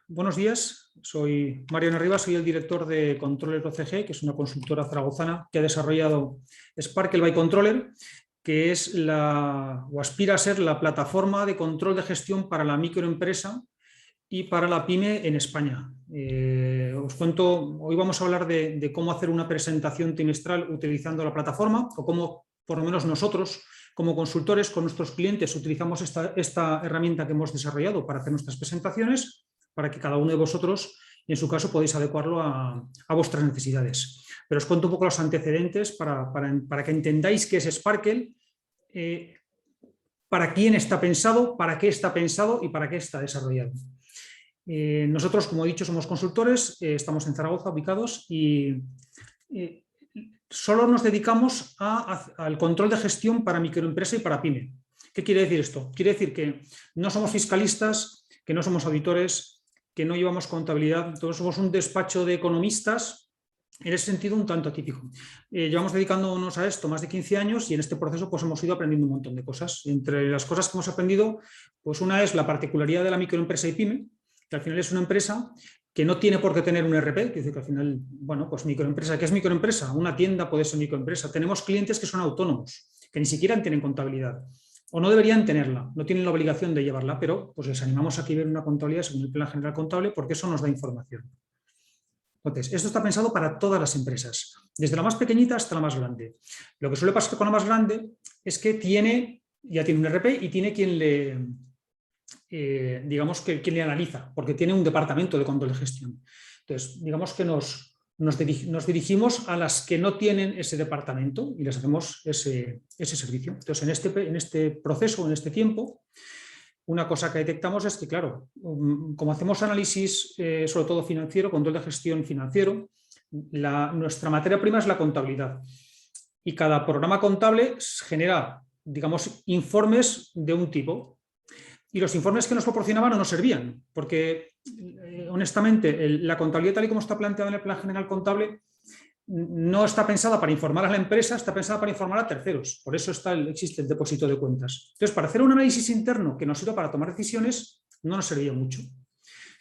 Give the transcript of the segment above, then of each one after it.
Buenos días, soy Mariano Rivas, soy el director de Controller OCG, que es una consultora zaragozana que ha desarrollado Sparkle by Controller, que es o aspira a ser la plataforma de control de gestión para la microempresa y para la pyme en España. Os cuento, hoy vamos a hablar de cómo hacer una presentación trimestral utilizando la plataforma, o cómo, por lo menos nosotros, como consultores, con nuestros clientes, utilizamos esta herramienta que hemos desarrollado para hacer nuestras presentaciones, para que cada uno de vosotros, en su caso, podéis adecuarlo a vuestras necesidades. Pero os cuento un poco los antecedentes para que entendáis qué es Sparkle, para quién está pensado, para qué está pensado y para qué está desarrollado. Nosotros, como he dicho, somos consultores, estamos en Zaragoza ubicados y solo nos dedicamos al control de gestión para microempresa y para pyme. ¿Qué quiere decir esto? Quiere decir que no somos fiscalistas, que no somos auditores, que no llevamos contabilidad, todos somos un despacho de economistas, en ese sentido un tanto atípico. Llevamos dedicándonos a esto más de 15 años y en este proceso pues, hemos ido aprendiendo un montón de cosas. Entre las cosas que hemos aprendido, pues una es la particularidad de la microempresa y pyme, que al final es una empresa que no tiene por qué tener un ERP, que dice que al final, bueno, pues microempresa, ¿qué es microempresa? Una tienda puede ser microempresa. Tenemos clientes que son autónomos, que ni siquiera tienen contabilidad, o no deberían tenerla, no tienen la obligación de llevarla, pero pues les animamos a que lleven una contabilidad según el Plan General Contable, porque eso nos da información. Entonces, esto está pensado para todas las empresas, desde la más pequeñita hasta la más grande. Lo que suele pasar con la más grande es que ya tiene un ERP y tiene quien le... digamos que quien le analiza, porque tiene un departamento de control de gestión. Entonces, digamos que nos dirigimos a las que no tienen ese departamento y les hacemos ese servicio. Entonces, en este proceso, en este tiempo, una cosa que detectamos es que, claro, como hacemos análisis, sobre todo financiero, control de gestión financiero, nuestra materia prima es la contabilidad. Y cada programa contable genera, digamos, informes de un tipo. Y los informes que nos proporcionaban no nos servían, porque honestamente la contabilidad tal y como está planteada en el Plan General Contable no está pensada para informar a la empresa, está pensada para informar a terceros. Por eso existe el depósito de cuentas. Entonces, para hacer un análisis interno que nos sirva para tomar decisiones, no nos servía mucho.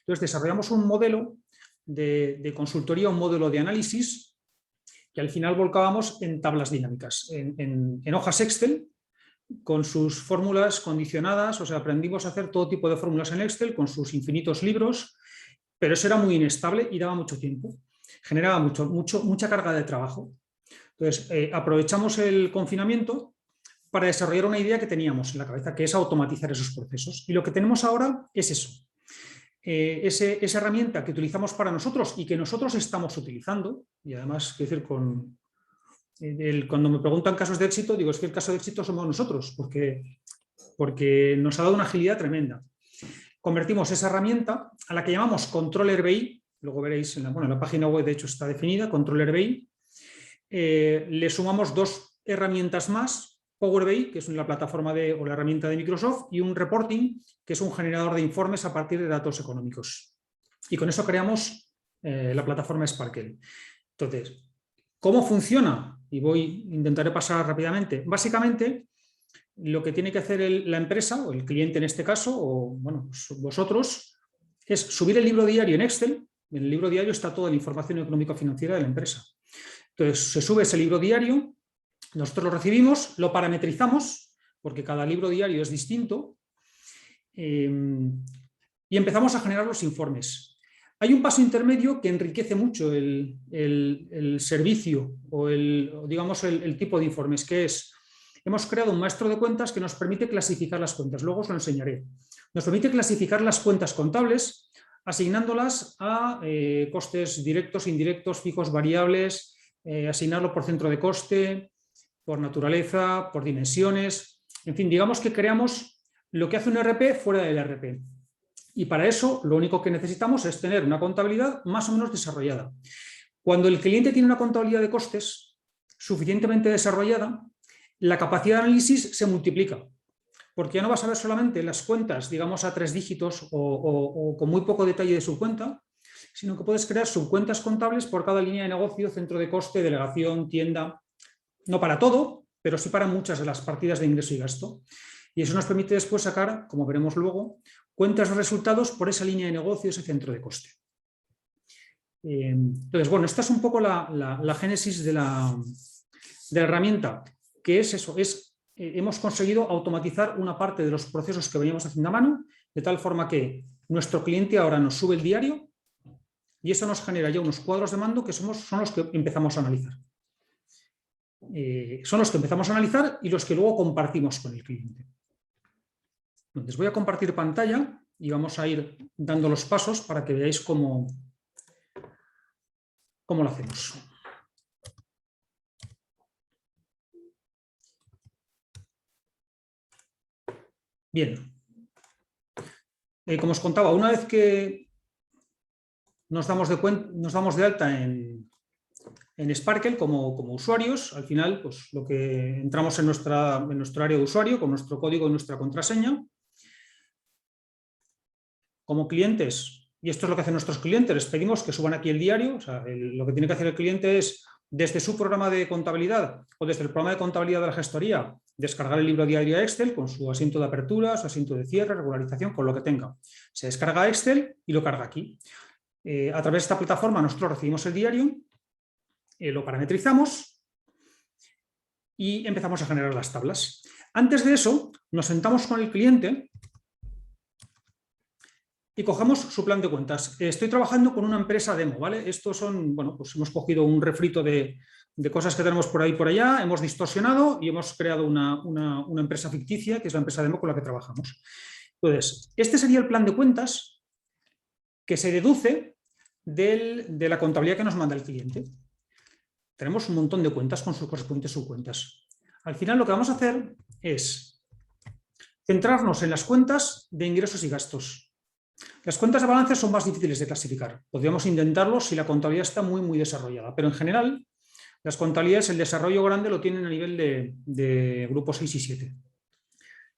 Entonces, desarrollamos un modelo de consultoría, un modelo de análisis, que al final volcábamos en tablas dinámicas, en hojas Excel, con sus fórmulas condicionadas, o sea, aprendimos a hacer todo tipo de fórmulas en Excel con sus infinitos libros, pero eso era muy inestable y daba mucho tiempo, generaba mucha carga de trabajo. Entonces, aprovechamos el confinamiento para desarrollar una idea que teníamos en la cabeza, que es automatizar esos procesos. Y lo que tenemos ahora es eso. Esa herramienta que utilizamos para nosotros y que nosotros estamos utilizando, y además, quiero decir, cuando me preguntan casos de éxito, digo, es que el caso de éxito somos nosotros, porque nos ha dado una agilidad tremenda. Convertimos esa herramienta a la que llamamos Controller BI, luego veréis en la página web, de hecho está definida, Controller BI. Le sumamos dos herramientas más, Power BI, que es la plataforma o la herramienta de Microsoft, y un Reporting, que es un generador de informes a partir de datos económicos. Y con eso creamos la plataforma Sparkle. Entonces, ¿cómo funciona? Y intentaré pasar rápidamente. Básicamente, lo que tiene que hacer la empresa, o el cliente en este caso, o bueno, vosotros, es subir el libro diario en Excel. En el libro diario está toda la información económico-financiera de la empresa. Entonces, se sube ese libro diario, nosotros lo recibimos, lo parametrizamos, porque cada libro diario es distinto, y empezamos a generar los informes. Hay un paso intermedio que enriquece mucho el servicio o digamos el tipo de informes, que es, hemos creado un maestro de cuentas que nos permite clasificar las cuentas, luego os lo enseñaré. Nos permite clasificar las cuentas contables asignándolas a costes directos, indirectos, fijos, variables, asignarlo por centro de coste, por naturaleza, por dimensiones, en fin, digamos que creamos lo que hace un ERP fuera del ERP. Y para eso lo único que necesitamos es tener una contabilidad más o menos desarrollada. Cuando el cliente tiene una contabilidad de costes suficientemente desarrollada, la capacidad de análisis se multiplica, porque ya no vas a ver solamente las cuentas, digamos, a 3 dígitos o con muy poco detalle de su cuenta, sino que puedes crear subcuentas contables por cada línea de negocio, centro de coste, delegación, tienda, no para todo, pero sí para muchas de las partidas de ingreso y gasto. Y eso nos permite después sacar, como veremos luego, cuentas de resultados por esa línea de negocio, ese centro de coste. Entonces, bueno, esta es un poco la génesis de la herramienta, que es eso, hemos conseguido automatizar una parte de los procesos que veníamos haciendo a mano, de tal forma que nuestro cliente ahora nos sube el diario y eso nos genera ya unos cuadros de mando que son los que empezamos a analizar. Son los que empezamos a analizar y los que luego compartimos con el cliente. Entonces voy a compartir pantalla y vamos a ir dando los pasos para que veáis cómo lo hacemos. Bien. Como os contaba, una vez que nos damos de alta en Sparkle como usuarios, al final pues, lo que entramos en nuestro área de usuario con nuestro código y nuestra contraseña. Como clientes, y esto es lo que hacen nuestros clientes, les pedimos que suban aquí el diario. O sea, lo que tiene que hacer el cliente es, desde su programa de contabilidad o desde el programa de contabilidad de la gestoría, descargar el libro diario a Excel con su asiento de apertura, su asiento de cierre, regularización, con lo que tenga. Se descarga Excel y lo carga aquí. A través de esta plataforma nosotros recibimos el diario, lo parametrizamos y empezamos a generar las tablas. Antes de eso, nos sentamos con el cliente y cogemos su plan de cuentas. Estoy trabajando con una empresa demo, ¿vale? Estos son, bueno, pues hemos cogido un refrito de cosas que tenemos por ahí y por allá, hemos distorsionado y hemos creado una empresa ficticia, que es la empresa demo con la que trabajamos. Entonces, este sería el plan de cuentas que se deduce de la contabilidad que nos manda el cliente. Tenemos un montón de cuentas con sus correspondientes subcuentas. Al final lo que vamos a hacer es centrarnos en las cuentas de ingresos y gastos. Las cuentas de balance son más difíciles de clasificar. Podríamos intentarlo si la contabilidad está muy, muy desarrollada, pero en general las contabilidades, el desarrollo grande lo tienen a nivel de grupos 6 y 7.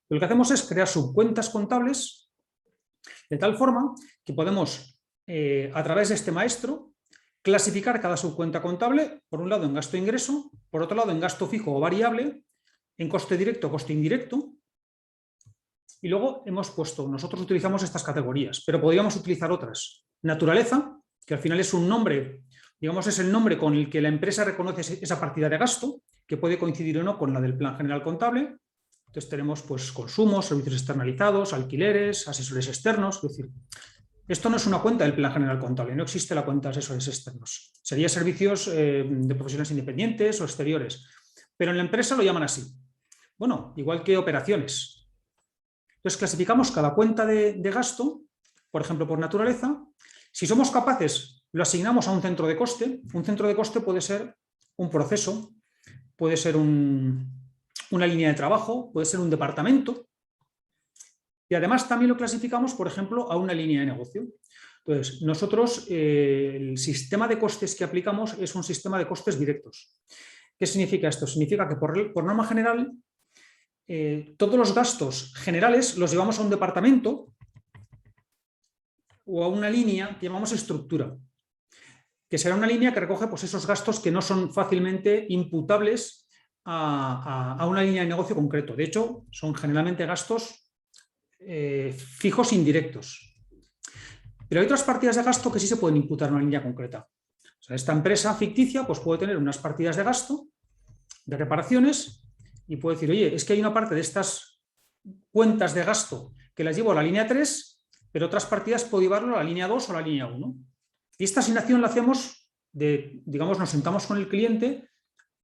Lo que hacemos es crear subcuentas contables de tal forma que podemos, a través de este maestro, clasificar cada subcuenta contable, por un lado en gasto e ingreso, por otro lado en gasto fijo o variable, en coste directo o coste indirecto. Y luego nosotros utilizamos estas categorías, pero podríamos utilizar otras. Naturaleza, que al final es un nombre, digamos, es el nombre con el que la empresa reconoce esa partida de gasto, que puede coincidir o no con la del plan general contable. Entonces tenemos pues, consumos, servicios externalizados, alquileres, asesores externos. Es decir, esto no es una cuenta del plan general contable, no existe la cuenta de asesores externos. Sería servicios de profesionales independientes o exteriores, pero en la empresa lo llaman así. Bueno, igual que operaciones. Entonces clasificamos cada cuenta de gasto, por ejemplo, por naturaleza. Si somos capaces, lo asignamos a un centro de coste. Un centro de coste puede ser un proceso, puede ser una línea de trabajo, puede ser un departamento. Y además también lo clasificamos, por ejemplo, a una línea de negocio. Entonces, nosotros, el sistema de costes que aplicamos es un sistema de costes directos. ¿Qué significa esto? Significa que por norma general, todos los gastos generales los llevamos a un departamento o a una línea que llamamos estructura, que será una línea que recoge pues, esos gastos que no son fácilmente imputables a una línea de negocio concreto. De hecho, son generalmente gastos fijos indirectos. Pero hay otras partidas de gasto que sí se pueden imputar a una línea concreta. O sea, esta empresa ficticia pues, puede tener unas partidas de gasto, de reparaciones, y puede decir, oye, es que hay una parte de estas cuentas de gasto que las llevo a la línea 3, pero otras partidas puedo llevarlo a la línea 2 o a la línea 1. Y esta asignación la hacemos, digamos, nos sentamos con el cliente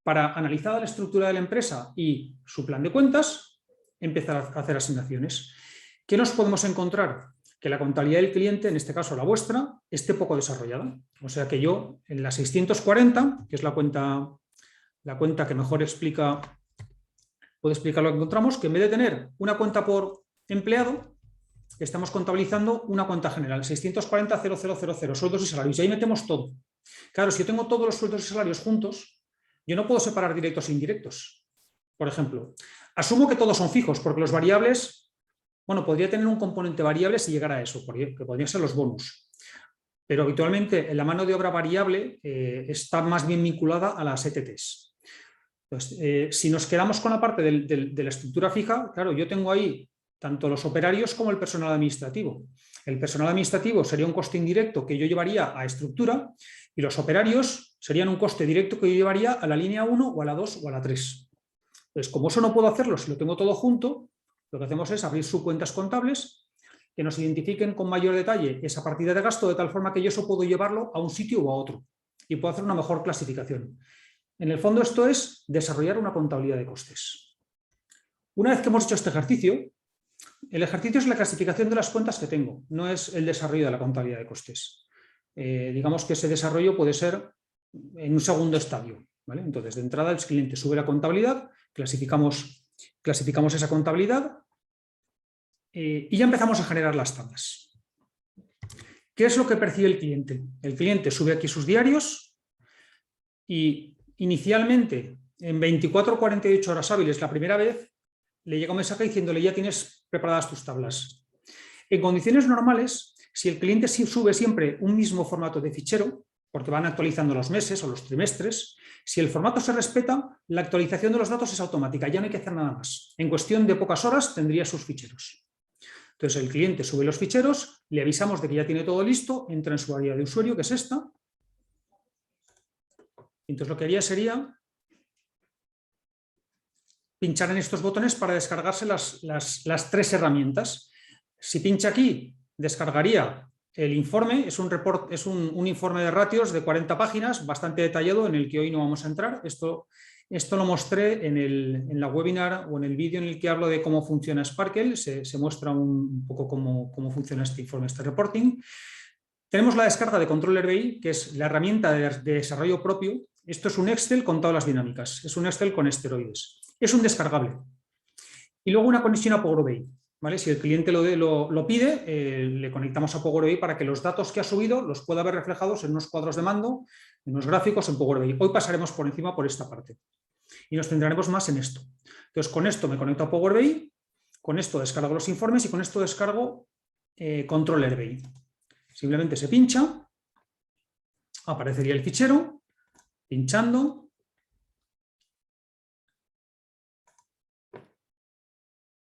para, analizada la estructura de la empresa y su plan de cuentas, empezar a hacer asignaciones. ¿Qué nos podemos encontrar? Que la contabilidad del cliente, en este caso la vuestra, esté poco desarrollada. O sea que yo, en la 640, que es la cuenta que mejor puede explicar lo que encontramos, que en vez de tener una cuenta por empleado, estamos contabilizando una cuenta general, 640.0000, sueldos y salarios, y ahí metemos todo. Claro, si yo tengo todos los sueldos y salarios juntos, yo no puedo separar directos e indirectos. Por ejemplo, asumo que todos son fijos, porque los variables, bueno, podría tener un componente variable si llegara a eso, que podrían ser los bonus. Pero habitualmente la mano de obra variable está más bien vinculada a las ETTs. Pues, si nos quedamos con la parte de la estructura fija, claro, yo tengo ahí tanto los operarios como el personal administrativo. El personal administrativo sería un coste indirecto que yo llevaría a estructura y los operarios serían un coste directo que yo llevaría a la línea 1 o a la 2 o a la 3. Entonces, como eso no puedo hacerlo si lo tengo todo junto, lo que hacemos es abrir subcuentas contables que nos identifiquen con mayor detalle esa partida de gasto de tal forma que yo eso puedo llevarlo a un sitio o a otro y puedo hacer una mejor clasificación. En el fondo esto es desarrollar una contabilidad de costes. Una vez que hemos hecho este ejercicio, el ejercicio es la clasificación de las cuentas que tengo, no es el desarrollo de la contabilidad de costes. Digamos que ese desarrollo puede ser en un segundo estadio, ¿vale? Entonces, de entrada el cliente sube la contabilidad, clasificamos esa contabilidad y ya empezamos a generar las tablas. ¿Qué es lo que percibe el cliente? El cliente sube aquí sus diarios y inicialmente en 24 o 48 horas hábiles la primera vez le llega un mensaje diciéndole ya tienes preparadas tus tablas. En condiciones normales, si el cliente sube siempre un mismo formato de fichero, porque van actualizando los meses o los trimestres, si el formato se respeta, la actualización de los datos es automática, ya no hay que hacer nada más. En cuestión de pocas horas tendría sus ficheros. Entonces el cliente sube los ficheros, le avisamos de que ya tiene todo listo, entra en su área de usuario, que es esta. Entonces lo que haría sería pinchar en estos botones para descargarse las tres herramientas. Si pincha aquí, descargaría el informe, es un informe de ratios de 40 páginas, bastante detallado, en el que hoy no vamos a entrar. Esto lo mostré en la webinar o en el vídeo en el que hablo de cómo funciona Sparkle, se muestra un poco cómo funciona este informe, este reporting. Tenemos la descarga de Controller BI, que es la herramienta de desarrollo propio. Esto es un Excel con tablas dinámicas, es un Excel con esteroides. Es un descargable. Y luego una conexión a Power BI. ¿Vale? Si el cliente lo pide, le conectamos a Power BI para que los datos que ha subido los pueda ver reflejados en unos cuadros de mando, en unos gráficos en Power BI. Hoy pasaremos por encima por esta parte. Y nos centraremos más en esto. Entonces, con esto me conecto a Power BI, con esto descargo los informes y con esto descargo Controller BI. Simplemente se pincha, aparecería el fichero, pinchando.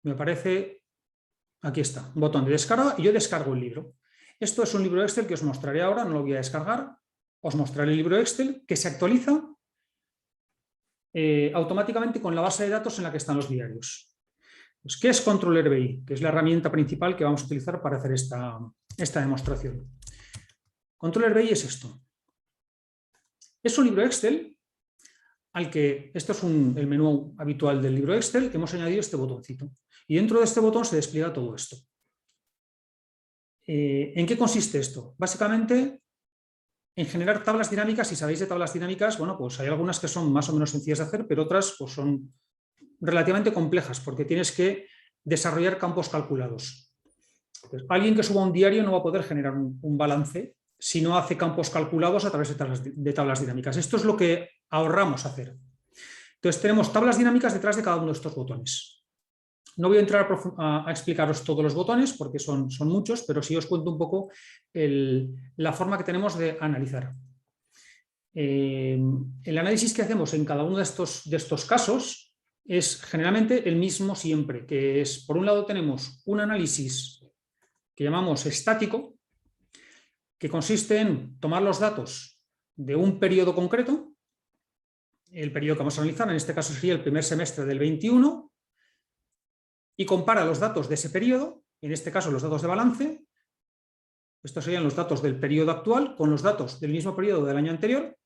Me aparece, aquí está, un botón de descarga y yo descargo el libro. Esto es un libro Excel que os mostraré ahora, no lo voy a descargar. Os mostraré el libro Excel que se actualiza automáticamente con la base de datos en la que están los diarios. Pues, ¿qué es Controller BI? Que es la herramienta principal que vamos a utilizar para hacer esta demostración. Controller BI es esto. Es un libro Excel al que, esto es el menú habitual del libro Excel, hemos añadido este botoncito. Y dentro de este botón se despliega todo esto. ¿En qué consiste esto? Básicamente, en generar tablas dinámicas. Si sabéis de tablas dinámicas, bueno, pues hay algunas que son más o menos sencillas de hacer, pero otras pues son relativamente complejas, porque tienes que desarrollar campos calculados. Entonces, alguien que suba un diario no va a poder generar un balance si no hace campos calculados a través de tablas dinámicas. Esto es lo que ahorramos hacer. Entonces tenemos tablas dinámicas detrás de cada uno de estos botones. No voy a entrar a explicaros todos los botones porque son muchos, pero sí os cuento un poco la forma que tenemos de analizar. El análisis que hacemos en cada uno de estos casos es generalmente el mismo siempre, que es, por un lado tenemos un análisis que llamamos estático, que consiste en tomar los datos de un periodo concreto, el periodo que vamos a analizar, en este caso sería el primer semestre del 21, y compara los datos de ese periodo, en este caso los datos de balance, estos serían los datos del periodo actual, con los datos del mismo periodo del año anterior,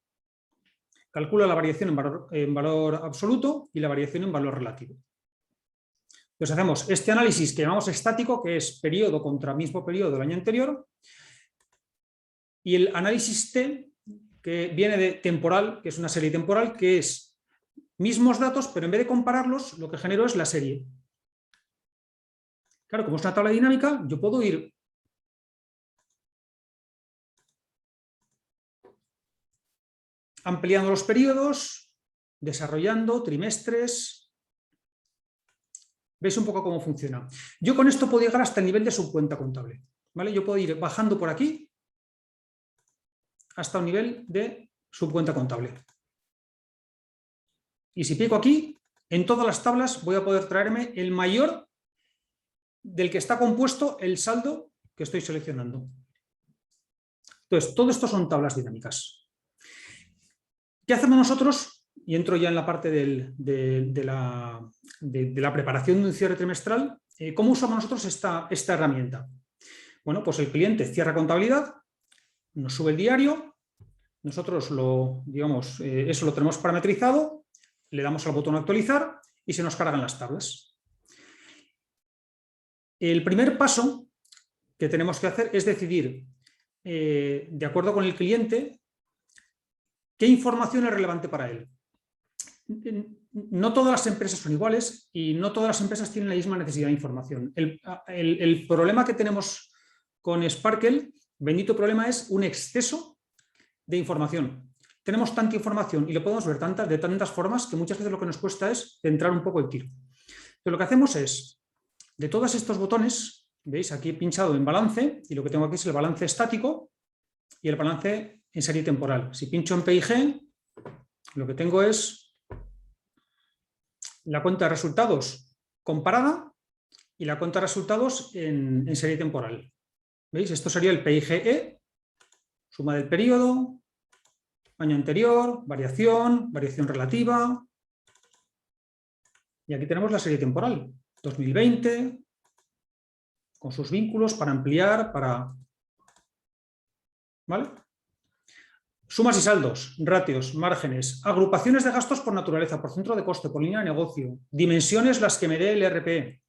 calcula la variación en valor absoluto y la variación en valor relativo. Entonces hacemos este análisis que llamamos estático, que es periodo contra mismo periodo del año anterior, y el análisis T, que viene de temporal, que es una serie temporal, que es mismos datos, pero en vez de compararlos, lo que genero es la serie. Claro, como es una tabla dinámica, yo puedo ir ampliando los periodos, desarrollando trimestres. ¿Veis un poco cómo funciona? Yo con esto puedo llegar hasta el nivel de subcuenta contable, ¿vale? Yo puedo ir bajando por aquí hasta un nivel de subcuenta contable. Y si pico aquí, en todas las tablas voy a poder traerme el mayor del que está compuesto el saldo que estoy seleccionando. Entonces, todo esto son tablas dinámicas. ¿Qué hacemos nosotros? Y entro ya en la parte de la preparación de un cierre trimestral. ¿Cómo usamos nosotros esta herramienta? Bueno, pues el cliente cierra contabilidad, nos sube el diario, nosotros eso lo tenemos parametrizado, le damos al botón actualizar y se nos cargan las tablas. El primer paso que tenemos que hacer es decidir, de acuerdo con el cliente, qué información es relevante para él. No todas las empresas son iguales y no todas las empresas tienen la misma necesidad de información. El problema que tenemos con Sparkle, bendito problema, es un exceso de información. Tenemos tanta información y lo podemos ver de tantas formas que muchas veces lo que nos cuesta es centrar un poco el tiro. Entonces, lo que hacemos es, de todos estos botones, veis, aquí he pinchado en balance y lo que tengo aquí es el balance estático y el balance en serie temporal. Si pincho en PIG, lo que tengo es la cuenta de resultados comparada y la cuenta de resultados en serie temporal. ¿Veis? Esto sería el PIGE, suma del periodo, año anterior, variación relativa. Y aquí tenemos la serie temporal, 2020, con sus vínculos para ampliar, ¿vale? Sumas y saldos, ratios, márgenes, agrupaciones de gastos por naturaleza, por centro de coste, por línea de negocio, dimensiones las que me dé el ERP.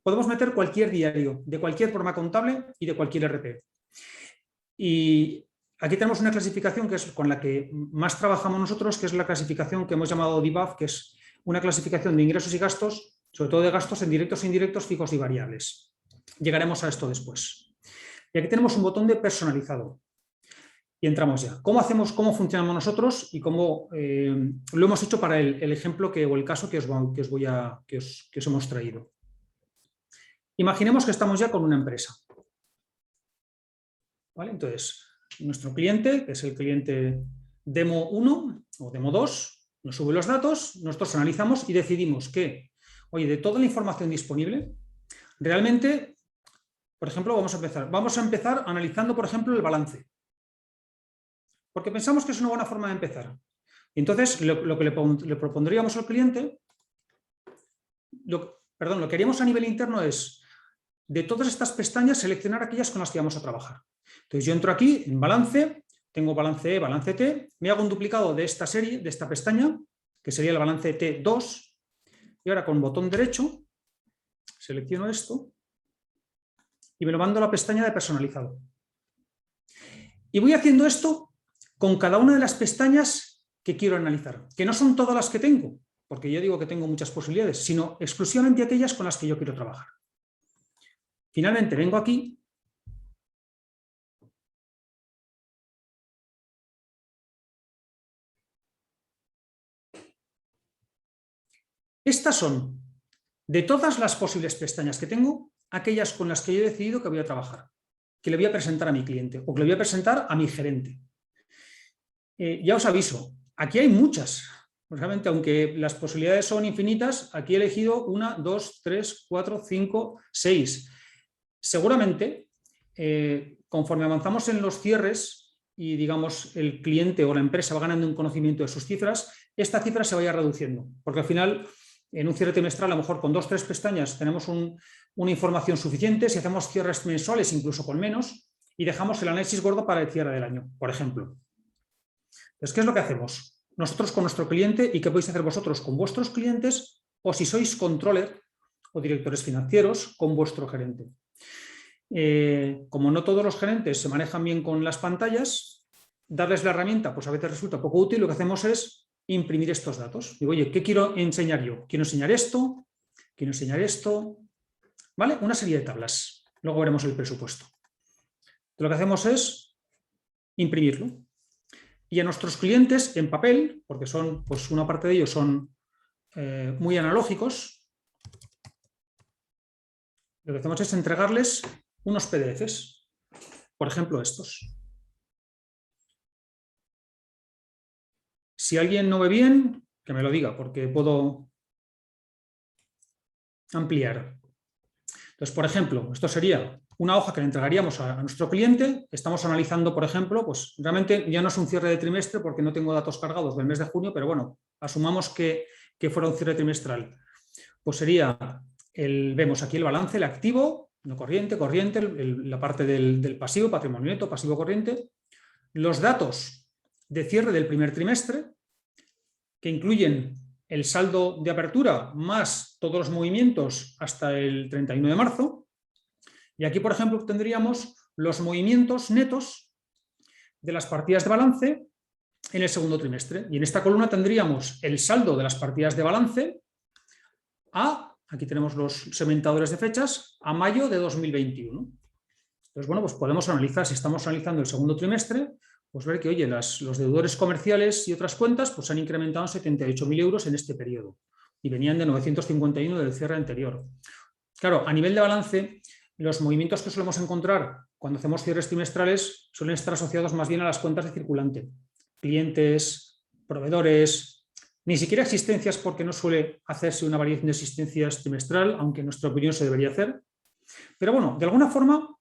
Podemos meter cualquier diario, de cualquier forma contable y de cualquier ERP. Y aquí tenemos una clasificación que es con la que más trabajamos nosotros, que es la clasificación que hemos llamado DIBAF, que es una clasificación de ingresos y gastos, sobre todo de gastos en directos e indirectos, fijos y variables. Llegaremos a esto después. Y aquí tenemos un botón de personalizado. Y entramos ya. ¿Cómo funcionamos nosotros y cómo lo hemos hecho para el ejemplo o el caso que os hemos traído? Imaginemos que estamos ya con una empresa. ¿Vale? Entonces, nuestro cliente, que es el cliente Demo 1 o Demo 2, nos sube los datos, nosotros analizamos y decidimos que, oye, de toda la información disponible, realmente, por ejemplo, vamos a empezar analizando, por ejemplo, el balance. Porque pensamos que es una buena forma de empezar. Entonces, lo que le propondríamos al cliente, lo que haríamos a nivel interno es, de todas estas pestañas, seleccionar aquellas con las que vamos a trabajar. Entonces, yo entro aquí en balance, tengo balance E, balance T, me hago un duplicado de esta serie, de esta pestaña, que sería el balance T2, y ahora con botón derecho, selecciono esto y me lo mando a la pestaña de personalizado. Y voy haciendo esto con cada una de las pestañas que quiero analizar, que no son todas las que tengo, porque yo digo que tengo muchas posibilidades, sino exclusivamente aquellas con las que yo quiero trabajar. Finalmente vengo aquí estas son, de todas las posibles pestañas que tengo, aquellas con las que yo he decidido que voy a trabajar, que le voy a presentar a mi cliente o que le voy a presentar a mi gerente. Ya os aviso, aquí hay muchas. Realmente, aunque las posibilidades son infinitas, aquí he elegido 1, 2, 3, 4, 5, 6. Seguramente, conforme avanzamos en los cierres y, digamos, el cliente o la empresa va ganando un conocimiento de sus cifras, esta cifra se vaya reduciendo, porque al final, en un cierre trimestral, a lo mejor con 2 o 3 pestañas tenemos una información suficiente. Si hacemos cierres mensuales, incluso con menos, y dejamos el análisis gordo para el cierre del año, por ejemplo. Entonces, ¿qué es lo que hacemos nosotros con nuestro cliente y qué podéis hacer vosotros con vuestros clientes, o si sois controller o directores financieros, con vuestro gerente? Como no todos los gerentes se manejan bien con las pantallas, darles la herramienta pues a veces resulta poco útil. Lo que hacemos es imprimir estos datos. Digo, oye, ¿qué quiero enseñar yo? Quiero enseñar esto, ¿vale? Una serie de tablas. Luego veremos el presupuesto. Lo que hacemos es imprimirlo. Y a nuestros clientes en papel, porque son, pues una parte de ellos son muy analógicos, lo que hacemos es entregarles unos PDFs, por ejemplo estos. Si alguien no ve bien, que me lo diga, porque puedo ampliar. Entonces, por ejemplo, esto sería una hoja que le entregaríamos a nuestro cliente. Estamos analizando, por ejemplo, pues realmente ya no es un cierre de trimestre porque no tengo datos cargados del mes de junio, pero bueno, asumamos que fuera un cierre trimestral. Pues sería, vemos aquí el balance, el activo, no corriente, la parte del pasivo, patrimonio neto, pasivo corriente, los datos de cierre del primer trimestre, que incluyen el saldo de apertura más todos los movimientos hasta el 31 de marzo. Y aquí, por ejemplo, obtendríamos los movimientos netos de las partidas de balance en el segundo trimestre. Y en esta columna tendríamos el saldo de las partidas de balance aquí tenemos los segmentadores de fechas, a mayo de 2021. Entonces, bueno, pues podemos analizar, si estamos analizando el segundo trimestre, pues ver que, oye, los deudores comerciales y otras cuentas pues han incrementado en 78.000 euros en este periodo y venían de 951 del cierre anterior. Claro, a nivel de balance, los movimientos que solemos encontrar cuando hacemos cierres trimestrales suelen estar asociados más bien a las cuentas de circulante. Clientes, proveedores, ni siquiera existencias, porque no suele hacerse una variación de existencias trimestral, aunque en nuestra opinión se debería hacer. Pero bueno, de alguna forma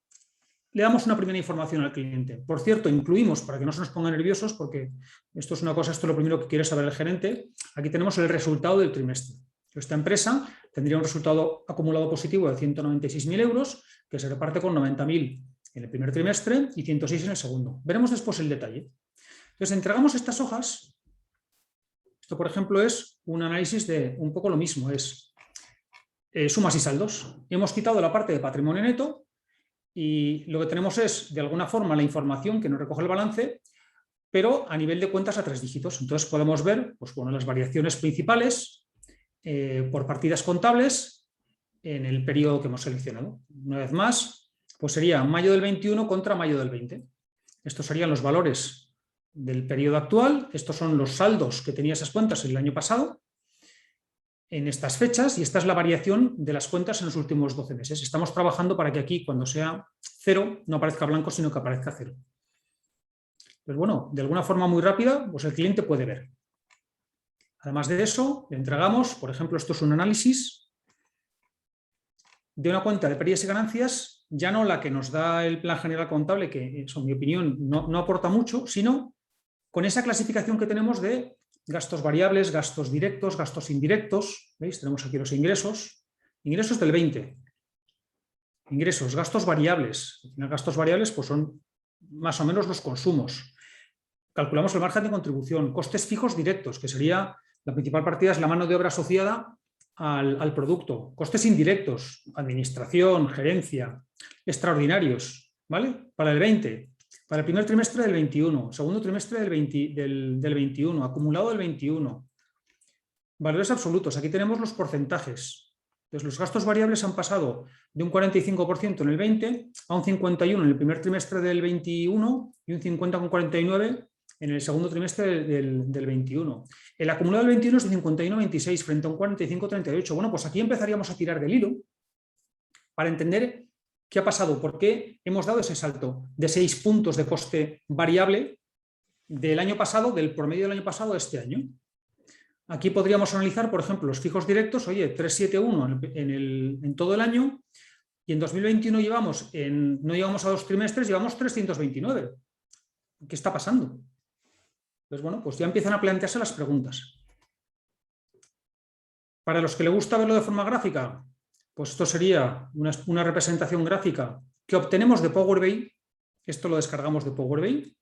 le damos una primera información al cliente. Por cierto, incluimos, para que no se nos pongan nerviosos, porque esto es lo primero que quiere saber el gerente, aquí tenemos el resultado del trimestre. Esta empresa tendría un resultado acumulado positivo de 196.000 euros, que se reparte con 90.000 en el primer trimestre y 106 en el segundo. Veremos después el detalle. Entonces, entregamos estas hojas. Esto, por ejemplo, es un análisis de un poco lo mismo, es sumas y saldos. Hemos quitado la parte de patrimonio neto y lo que tenemos es, de alguna forma, la información que nos recoge el balance, pero a nivel de cuentas a 3 dígitos. Entonces podemos ver pues, bueno, las variaciones principales por partidas contables en el periodo que hemos seleccionado. Una vez más, pues sería mayo del 21 contra mayo del 20. Estos serían los valores del periodo actual. Estos son los saldos que tenía esas cuentas el año pasado en estas fechas, y esta es la variación de las cuentas en los últimos 12 meses. Estamos trabajando para que aquí, cuando sea 0, no aparezca blanco, sino que aparezca 0. Pues bueno, de alguna forma muy rápida, pues el cliente puede ver. Además de eso, le entregamos, por ejemplo, esto es un análisis de una cuenta de pérdidas y ganancias, ya no la que nos da el plan general contable, que eso, en mi opinión, no aporta mucho, sino con esa clasificación que tenemos de gastos variables, gastos directos, gastos indirectos. ¿Veis? Tenemos aquí los ingresos. Ingresos del 20. Ingresos, gastos variables. Gastos variables pues son más o menos los consumos. Calculamos el margen de contribución. Costes fijos directos, que sería la principal partida, es la mano de obra asociada al producto. Costes indirectos, administración, gerencia, extraordinarios, ¿vale? Para el 20. Para el primer trimestre del 21, segundo trimestre del 21, acumulado del 21. Valores absolutos, aquí tenemos los porcentajes. Entonces, los gastos variables han pasado de un 45% en el 20 a un 51% en el primer trimestre del 21 y un 50,49% en el segundo trimestre del 21. El acumulado del 21 es de 51,26 frente a un 45,38. Bueno, pues aquí empezaríamos a tirar del hilo para entender qué ha pasado, por qué hemos dado ese salto de 6 puntos de coste variable del año pasado, del promedio del año pasado a este año. Aquí podríamos analizar, por ejemplo, los fijos directos, oye, 371 en todo el año, y en 2021 no llevamos a 2 trimestres, llevamos 329. ¿Qué está pasando? Pues bueno, pues ya empiezan a plantearse las preguntas. Para los que les gusta verlo de forma gráfica, pues esto sería una representación gráfica que obtenemos de Power BI. Esto lo descargamos de Power BI,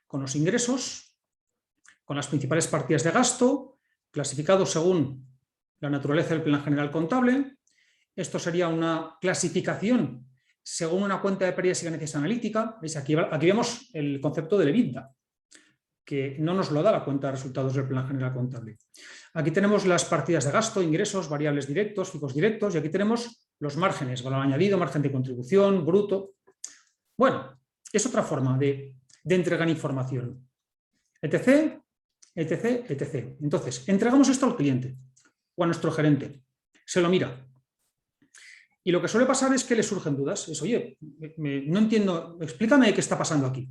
con los ingresos, con las principales partidas de gasto, clasificados según la naturaleza del plan general contable. Esto sería una clasificación según una cuenta de pérdidas y ganancias analítica. ¿Veis? Aquí vemos el concepto del EBITDA, que no nos lo da la cuenta de resultados del plan general contable. Aquí tenemos las partidas de gasto, ingresos, variables directos, fijos directos, y aquí tenemos los márgenes, valor añadido, margen de contribución, bruto. Bueno, es otra forma de entregar información. Etc, etc, etc. Entonces, entregamos esto al cliente o a nuestro gerente. Se lo mira. Y lo que suele pasar es que le surgen dudas. Es, oye, no entiendo, explícame qué está pasando aquí.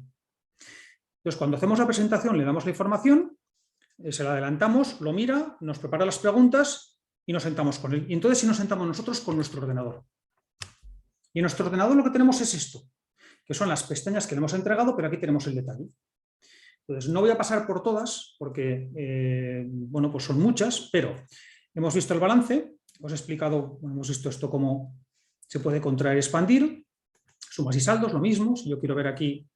Entonces, cuando hacemos la presentación, le damos la información, se la adelantamos, lo mira, nos prepara las preguntas y nos sentamos con él. Y entonces sí nos sentamos nosotros con nuestro ordenador. Y en nuestro ordenador lo que tenemos es esto, que son las pestañas que le hemos entregado, pero aquí tenemos el detalle. Entonces, no voy a pasar por todas, porque bueno, pues son muchas, pero hemos visto el balance, os he explicado, hemos visto esto cómo se puede contraer y expandir, sumas y saldos, lo mismo. Si yo quiero ver aquí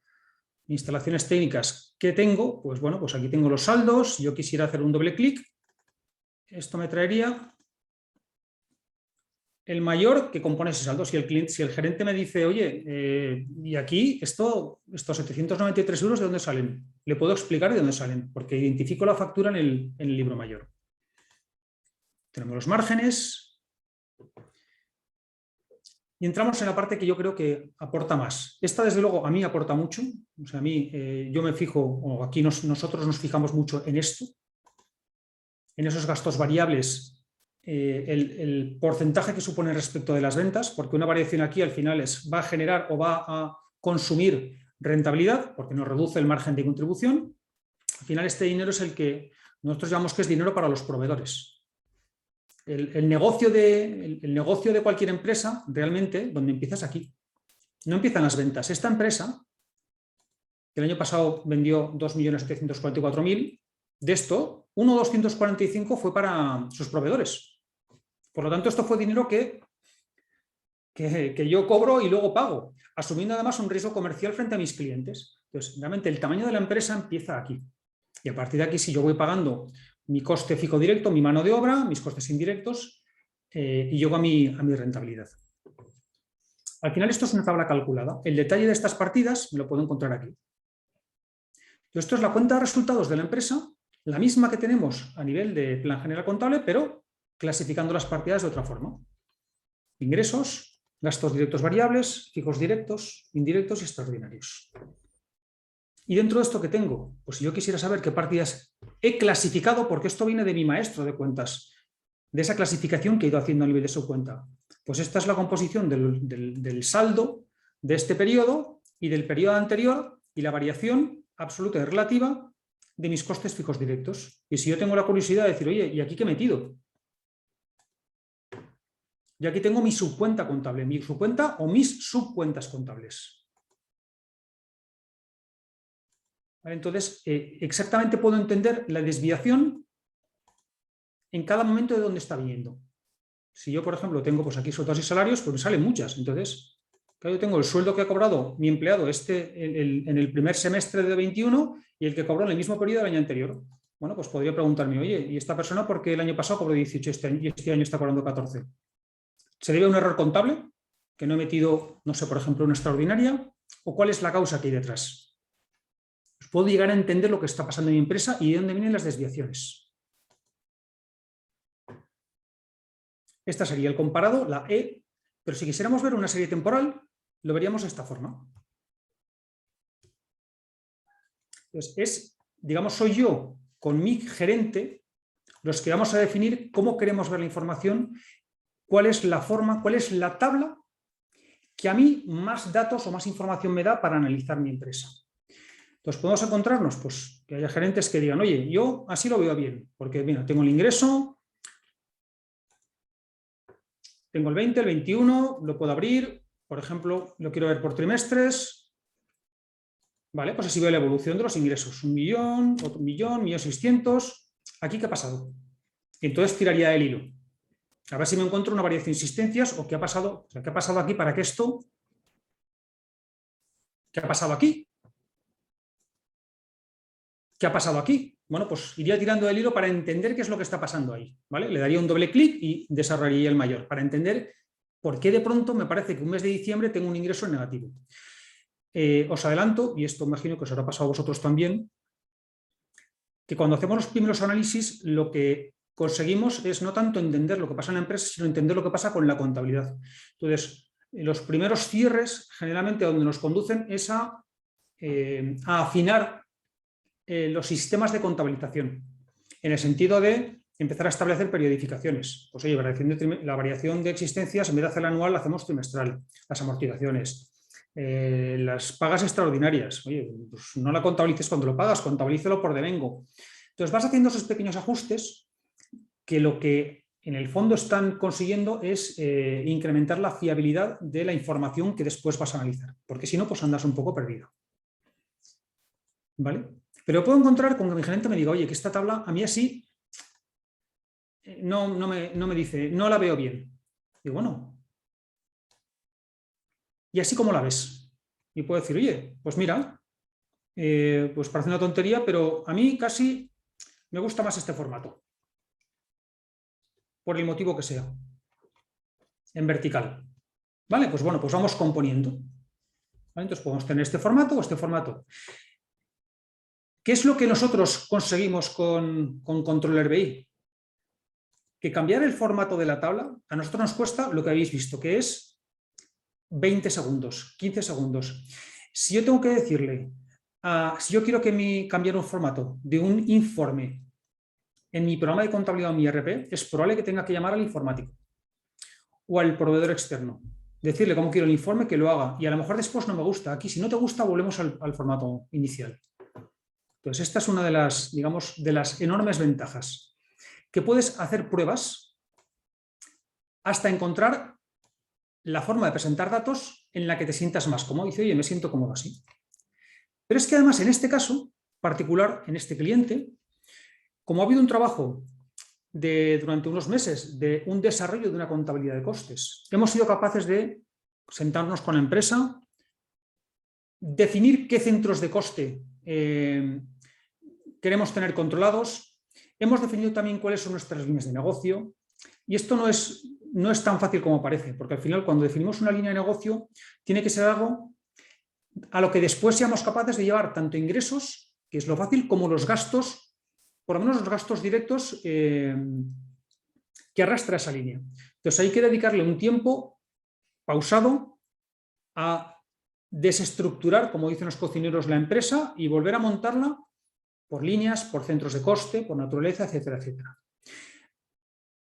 instalaciones técnicas que tengo, pues bueno, pues aquí tengo los saldos. Yo quisiera hacer un doble clic, esto me traería el mayor que compone ese saldo. Si el gerente me dice, oye, y aquí estos 793 euros, ¿de dónde salen? Le puedo explicar de dónde salen, porque identifico la factura en el libro mayor. Tenemos los márgenes. Y entramos en la parte que yo creo que aporta más. Esta, desde luego, a mí aporta mucho. O sea, a mí, yo me fijo, o aquí nosotros nos fijamos mucho en esto, en esos gastos variables, el porcentaje que supone respecto de las ventas, porque una variación aquí al final va a generar o va a consumir rentabilidad, porque nos reduce el margen de contribución. Al final este dinero es el que nosotros llamamos que es dinero para los proveedores. El negocio de cualquier empresa, realmente, donde empiezas aquí. No empiezan las ventas. Esta empresa, que el año pasado vendió 2.744.000, de esto, 1.245 fue para sus proveedores. Por lo tanto, esto fue dinero que yo cobro y luego pago, asumiendo además un riesgo comercial frente a mis clientes. Entonces, realmente el tamaño de la empresa empieza aquí. Y a partir de aquí, si yo voy pagando mi coste fijo directo, mi mano de obra, mis costes indirectos, y llego a mi rentabilidad. Al final esto es una tabla calculada. El detalle de estas partidas me lo puedo encontrar aquí. Esto es la cuenta de resultados de la empresa, la misma que tenemos a nivel de plan general contable, pero clasificando las partidas de otra forma. Ingresos, gastos directos variables, fijos directos, indirectos y extraordinarios. Y dentro de esto que tengo, pues si yo quisiera saber qué partidas he clasificado, porque esto viene de mi maestro de cuentas, de esa clasificación que he ido haciendo a nivel de su cuenta, pues esta es la composición del saldo de este periodo y del periodo anterior y la variación absoluta y relativa de mis costes fijos directos. Y si yo tengo la curiosidad de decir, oye, ¿y aquí qué he metido? Y aquí tengo mi subcuenta contable, mi subcuenta o mis subcuentas contables. ¿Vale? Entonces, exactamente puedo entender la desviación en cada momento de dónde está viniendo. Si yo, por ejemplo, tengo pues aquí sueldos y salarios, pues me salen muchas. Entonces, claro, yo tengo el sueldo que ha cobrado mi empleado en el primer semestre de 21 y el que cobró en el mismo periodo del año anterior. Bueno, pues podría preguntarme, oye, ¿y esta persona por qué el año pasado cobró 18 y este año está cobrando 14? ¿Se debe a un error contable? ¿Que no he metido, no sé, por ejemplo, una extraordinaria? ¿O cuál es la causa que hay detrás? Pues puedo llegar a entender lo que está pasando en mi empresa y de dónde vienen las desviaciones. Esta sería el comparado, la E, pero si quisiéramos ver una serie temporal, lo veríamos de esta forma. Entonces, digamos, soy yo con mi gerente los que vamos a definir cómo queremos ver la información, cuál es la forma, cuál es la tabla que a mí más datos o más información me da para analizar mi empresa. Entonces podemos encontrarnos pues, que haya gerentes que digan, oye, yo así lo veo bien, porque mira, tengo el ingreso, tengo el 20, el 21, lo puedo abrir, por ejemplo, lo quiero ver por trimestres, vale, pues así veo la evolución de los ingresos, 1 millón, otro 1.600.000, aquí ¿qué ha pasado? Y entonces tiraría el hilo, a ver si me encuentro una variación de insistencias o qué ha pasado, o sea, qué ha pasado aquí para que esto, ¿qué ha pasado aquí? ¿Qué ha pasado aquí? Bueno, pues iría tirando el hilo para entender qué es lo que está pasando ahí, ¿vale? Le daría un doble clic y desarrollaría el mayor para entender por qué de pronto me parece que un mes de diciembre tengo un ingreso negativo. Os adelanto, y esto imagino que os habrá pasado a vosotros también, que cuando hacemos los primeros análisis lo que conseguimos es no tanto entender lo que pasa en la empresa, sino entender lo que pasa con la contabilidad. Entonces, los primeros cierres generalmente donde nos conducen es a afinar los sistemas de contabilización, en el sentido de empezar a establecer periodificaciones. Pues oye, la variación de existencias, en vez de hacerla anual, la hacemos trimestral. Las amortizaciones, las pagas extraordinarias. Oye, pues no la contabilices cuando lo pagas, contabilícelo por devengo. Entonces vas haciendo esos pequeños ajustes que lo que en el fondo están consiguiendo es incrementar la fiabilidad de la información que después vas a analizar, porque si no, pues andas un poco perdido. ¿Vale? Pero puedo encontrar con que mi gerente me diga, oye, que esta tabla a mí así no me dice, no la veo bien. Digo, bueno, ¿y así cómo la ves? Y puedo decir, oye, pues mira, pues parece una tontería, pero a mí casi me gusta más este formato, por el motivo que sea, en vertical. ¿Vale? Pues bueno, pues vamos componiendo. ¿Vale? Entonces podemos tener este formato o este formato. ¿Qué es lo que nosotros conseguimos con Controller BI? Que cambiar el formato de la tabla a nosotros nos cuesta lo que habéis visto, que es 20 segundos, 15 segundos. Si yo tengo que decirle, si yo quiero cambiar un formato de un informe en mi programa de contabilidad o mi ERP, es probable que tenga que llamar al informático o al proveedor externo. Decirle cómo quiero el informe, que lo haga. Y a lo mejor después no me gusta. Aquí, si no te gusta, volvemos al formato inicial. Entonces, esta es una de las, digamos, de las enormes ventajas. Que puedes hacer pruebas hasta encontrar la forma de presentar datos en la que te sientas más cómodo. Dice, oye, me siento cómodo así. Pero es que además, en este caso particular, en este cliente, como ha habido un trabajo durante unos meses de un desarrollo de una contabilidad de costes, hemos sido capaces de sentarnos con la empresa, definir qué centros de coste queremos tener controlados, hemos definido también cuáles son nuestras líneas de negocio, y esto no es tan fácil como parece, porque al final cuando definimos una línea de negocio tiene que ser algo a lo que después seamos capaces de llevar tanto ingresos, que es lo fácil, como los gastos, por lo menos los gastos directos que arrastra esa línea. Entonces hay que dedicarle un tiempo pausado a desestructurar, como dicen los cocineros, la empresa y volver a montarla por líneas, por centros de coste, por naturaleza, etcétera, etcétera.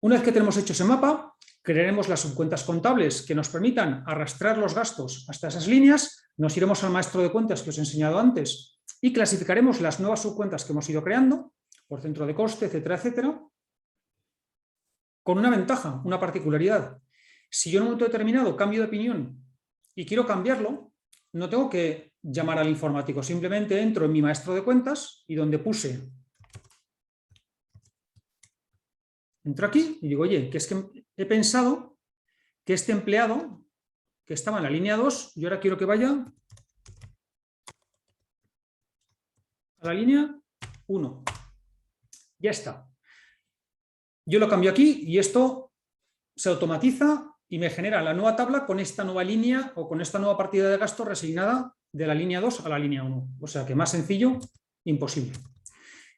Una vez que tenemos hecho ese mapa, crearemos las subcuentas contables que nos permitan arrastrar los gastos hasta esas líneas, nos iremos al maestro de cuentas que os he enseñado antes y clasificaremos las nuevas subcuentas que hemos ido creando por centro de coste, etcétera, etcétera, con una ventaja, una particularidad. Si yo en un momento determinado cambio de opinión y quiero cambiarlo, no tengo que llamar al informático, simplemente entro en mi maestro de cuentas y donde puse, entro aquí y digo, oye, que es que he pensado que este empleado que estaba en la línea 2, yo ahora quiero que vaya a la línea 1. Ya está. Yo lo cambio aquí y esto se automatiza y me genera la nueva tabla con esta nueva línea o con esta nueva partida de gasto reasignada de la línea 2 a la línea 1. O sea que más sencillo, imposible.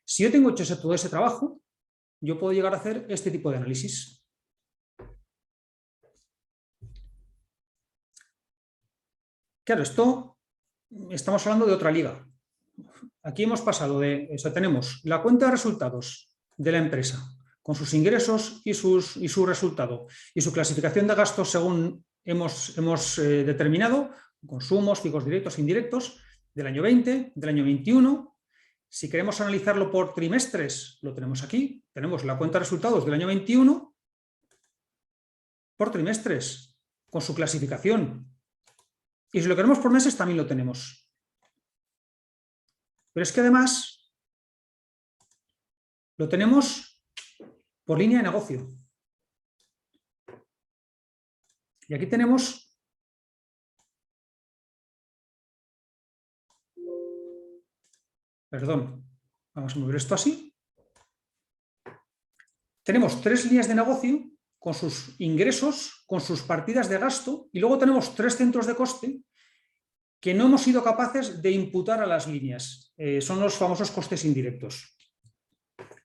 Si yo tengo hecho todo ese trabajo, yo puedo llegar a hacer este tipo de análisis. Claro, esto estamos hablando de otra liga. Aquí hemos pasado de, tenemos la cuenta de resultados de la empresa con sus ingresos y su resultado y su clasificación de gastos según hemos determinado, consumos, fijos directos e indirectos, del año 20, del año 21. Si queremos analizarlo por trimestres, lo tenemos aquí. Tenemos la cuenta de resultados del año 21 por trimestres, con su clasificación. Y si lo queremos por meses, también lo tenemos. Pero es que además lo tenemos por línea de negocio. Y aquí tenemos vamos a mover esto así. Tenemos 3 líneas de negocio con sus ingresos, con sus partidas de gasto, y luego tenemos 3 centros de coste que no hemos sido capaces de imputar a las líneas. Son los famosos costes indirectos.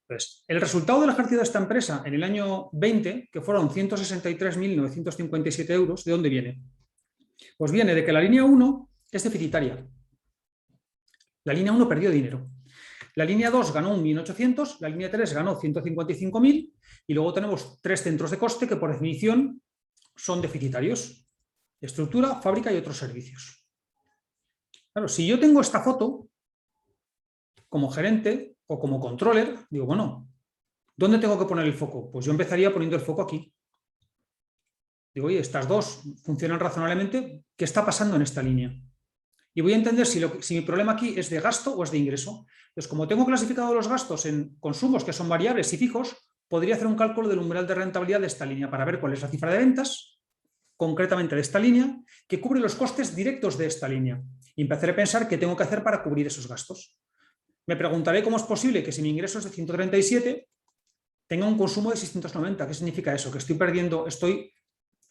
Entonces, el resultado del ejercicio de esta empresa en el año 20, que fueron 163.957 euros, ¿de dónde viene? Pues viene de que la línea 1 es deficitaria. La línea 1 perdió dinero. La línea 2 ganó 1.800.000, la línea 3 ganó 155.000 y luego tenemos 3 centros de coste que por definición son deficitarios. Estructura, fábrica y otros servicios. Claro, si yo tengo esta foto como gerente o como controller, digo, bueno, ¿Dónde tengo que poner el foco? Pues yo empezaría poniendo el foco aquí. Digo, oye, estas dos funcionan razonablemente, ¿qué está pasando en esta línea? Y voy a entender si mi problema aquí es de gasto o es de ingreso. Entonces, como tengo clasificado los gastos en consumos que son variables y fijos, podría hacer un cálculo del umbral de rentabilidad de esta línea para ver cuál es la cifra de ventas, concretamente de esta línea, que cubre los costes directos de esta línea. Y empezaré a pensar qué tengo que hacer para cubrir esos gastos. Me preguntaré cómo es posible que si mi ingreso es de 137, tenga un consumo de 690. ¿Qué significa eso? Que estoy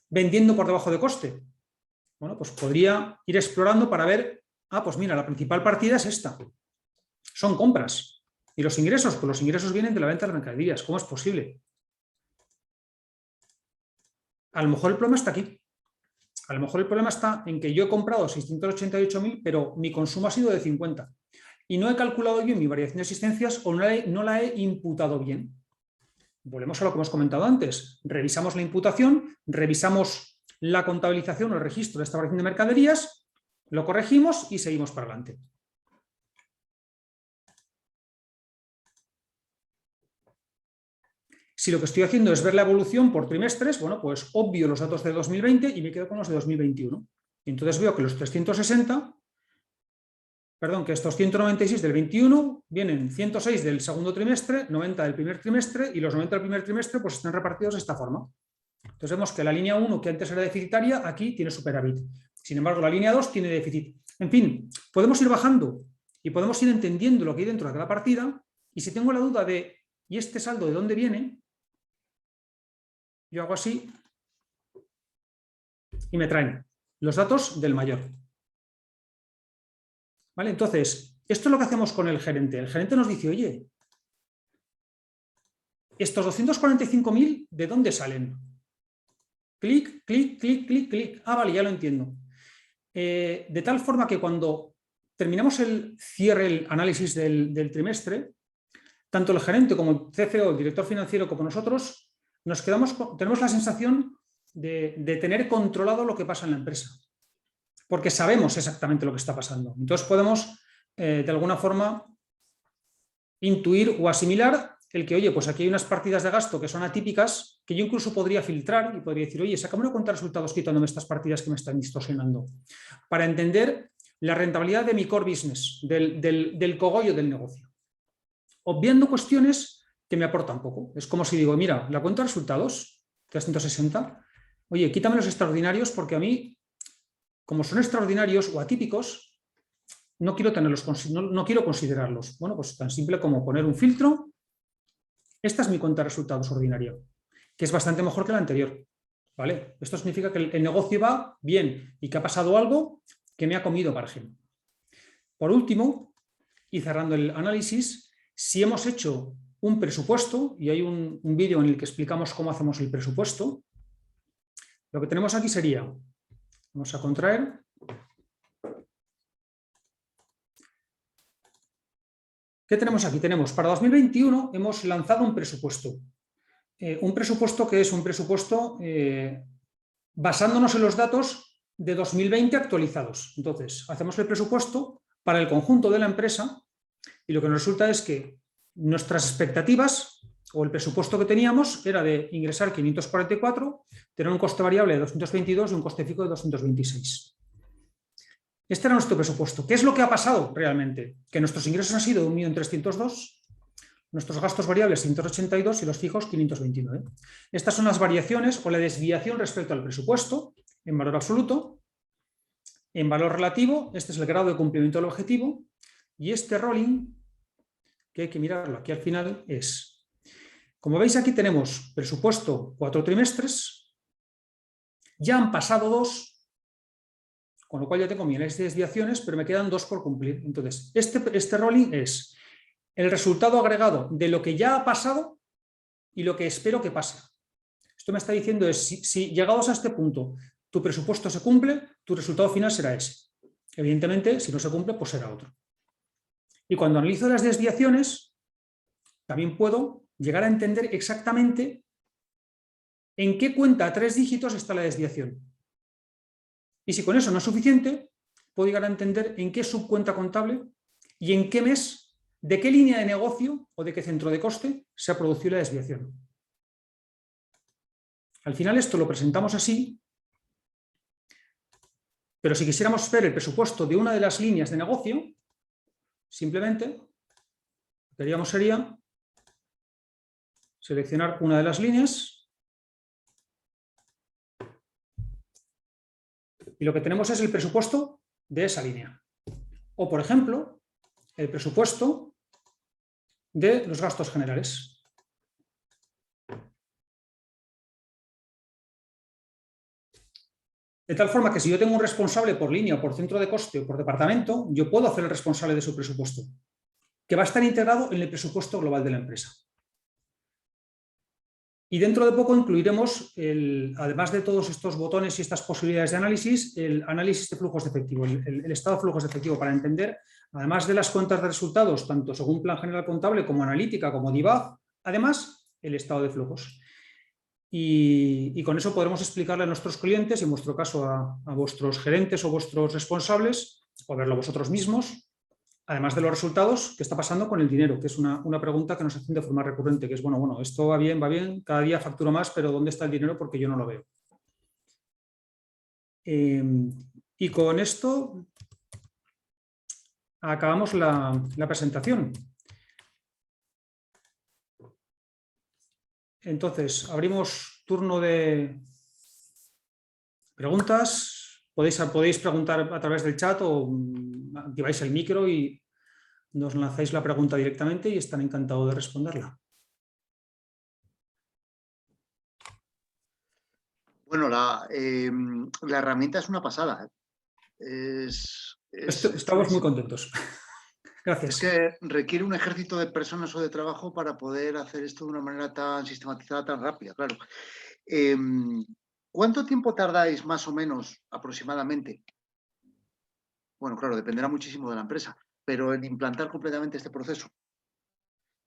vendiendo por debajo de coste. Bueno, pues podría ir explorando para ver, pues mira, la principal partida es esta. Son compras. ¿Y los ingresos? Pues los ingresos vienen de la venta de mercaderías. ¿Cómo es posible? A lo mejor el problema está aquí. A lo mejor el problema está en que yo he comprado 688.000, pero mi consumo ha sido de 50. Y no he calculado bien mi variación de existencias o no la he imputado bien. Volvemos a lo que hemos comentado antes. Revisamos la imputación, revisamos la contabilización o el registro de esta variación de mercaderías, lo corregimos y seguimos para adelante. Si lo que estoy haciendo es ver la evolución por trimestres, bueno, pues obvio los datos de 2020 y me quedo con los de 2021. Y entonces veo que los 360, que estos 196 del 21 vienen 106 del segundo trimestre, 90 del primer trimestre y los 90 del primer trimestre pues están repartidos de esta forma. Entonces vemos que la línea 1, que antes era deficitaria, aquí tiene superávit. Sin embargo, la línea 2 tiene déficit. En fin, podemos ir bajando y podemos ir entendiendo lo que hay dentro de cada partida. Y si tengo la duda de, ¿y este saldo de dónde viene? Yo hago así y me traen los datos del mayor. ¿Vale? Entonces, esto es lo que hacemos con el gerente. El gerente nos dice, oye, estos 245.000, ¿de dónde salen? Clic, clic, clic, clic, clic. Vale, ya lo entiendo. De tal forma que cuando terminamos el análisis del trimestre, tanto el gerente como el CFO, el director financiero, como nosotros, tenemos la sensación de tener controlado lo que pasa en la empresa. Porque sabemos exactamente lo que está pasando. Entonces podemos, de alguna forma, intuir o asimilar el que, oye, pues aquí hay unas partidas de gasto que son atípicas, que yo incluso podría filtrar y podría decir, oye, sácame una cuenta de resultados quitándome estas partidas que me están distorsionando, para entender la rentabilidad de mi core business, del cogollo del negocio, obviando cuestiones que me aportan poco. Es como si digo, mira, la cuenta de resultados, 360, oye, quítame los extraordinarios porque a mí, como son extraordinarios o atípicos, no quiero considerarlos. Bueno, pues tan simple como poner un filtro. Esta es mi cuenta de resultados ordinaria, que es bastante mejor que la anterior. ¿Vale? Esto significa que el negocio va bien y que ha pasado algo que me ha comido margen. Por último, y cerrando el análisis, si hemos hecho un presupuesto, y hay un vídeo en el que explicamos cómo hacemos el presupuesto, lo que tenemos aquí sería, vamos a contraer, ¿qué tenemos aquí? Tenemos, para 2021 hemos lanzado un presupuesto. Un presupuesto que es un presupuesto basándonos en los datos de 2020 actualizados. Entonces, hacemos el presupuesto para el conjunto de la empresa y lo que nos resulta es que nuestras expectativas o el presupuesto que teníamos era de ingresar 544, tener un coste variable de 222 y un coste fijo de 226. Este era nuestro presupuesto. ¿Qué es lo que ha pasado realmente? Que nuestros ingresos han sido 1.302.000, nuestros gastos variables 182 y los fijos 529. Estas son las variaciones o la desviación respecto al presupuesto en valor absoluto. En valor relativo, este es el grado de cumplimiento del objetivo y este rolling, que hay que mirarlo aquí al final, es, como veis aquí tenemos presupuesto 4 trimestres, ya han pasado 2, con lo cual ya tengo miles de desviaciones, pero me quedan 2 por cumplir. Entonces, este rolling es el resultado agregado de lo que ya ha pasado y lo que espero que pase. Esto me está diciendo es, si llegados a este punto tu presupuesto se cumple, tu resultado final será ese. Evidentemente, si no se cumple, pues será otro. Y cuando analizo las desviaciones, también puedo llegar a entender exactamente en qué cuenta a 3 dígitos está la desviación. Y si con eso no es suficiente, puedo llegar a entender en qué subcuenta contable y en qué mes de qué línea de negocio o de qué centro de coste se ha producido la desviación. Al final esto lo presentamos así, pero si quisiéramos ver el presupuesto de una de las líneas de negocio, simplemente lo que haríamos sería seleccionar una de las líneas y lo que tenemos es el presupuesto de esa línea. O, por ejemplo, el presupuesto de los gastos generales. De tal forma que si yo tengo un responsable por línea o por centro de coste o por departamento, yo puedo hacer el responsable de su presupuesto, que va a estar integrado en el presupuesto global de la empresa. Y dentro de poco incluiremos, además de todos estos botones y estas posibilidades de análisis, el análisis de flujos de efectivo, el estado de flujos de efectivo, para entender, además de las cuentas de resultados, tanto según plan general contable como analítica, como DIVAG, además el estado de flujos. Y con eso podremos explicarle a nuestros clientes, y en vuestro caso a vuestros gerentes o vuestros responsables, o verlo vosotros mismos, además de los resultados, qué está pasando con el dinero, que es una pregunta que nos hacen de forma recurrente, que es, bueno, esto va bien, cada día facturo más, pero ¿dónde está el dinero? Porque yo no lo veo. Y con esto acabamos la presentación. Entonces, abrimos turno de preguntas. Podéis preguntar a través del chat o activáis el micro y nos lanzáis la pregunta directamente y estaré encantado de responderla. Bueno, la herramienta es una pasada. Estamos muy contentos. Gracias. Es que requiere un ejército de personas o de trabajo para poder hacer esto de una manera tan sistematizada, tan rápida, claro. ¿Cuánto tiempo tardáis más o menos aproximadamente? Bueno, claro, dependerá muchísimo de la empresa, pero en implantar completamente este proceso.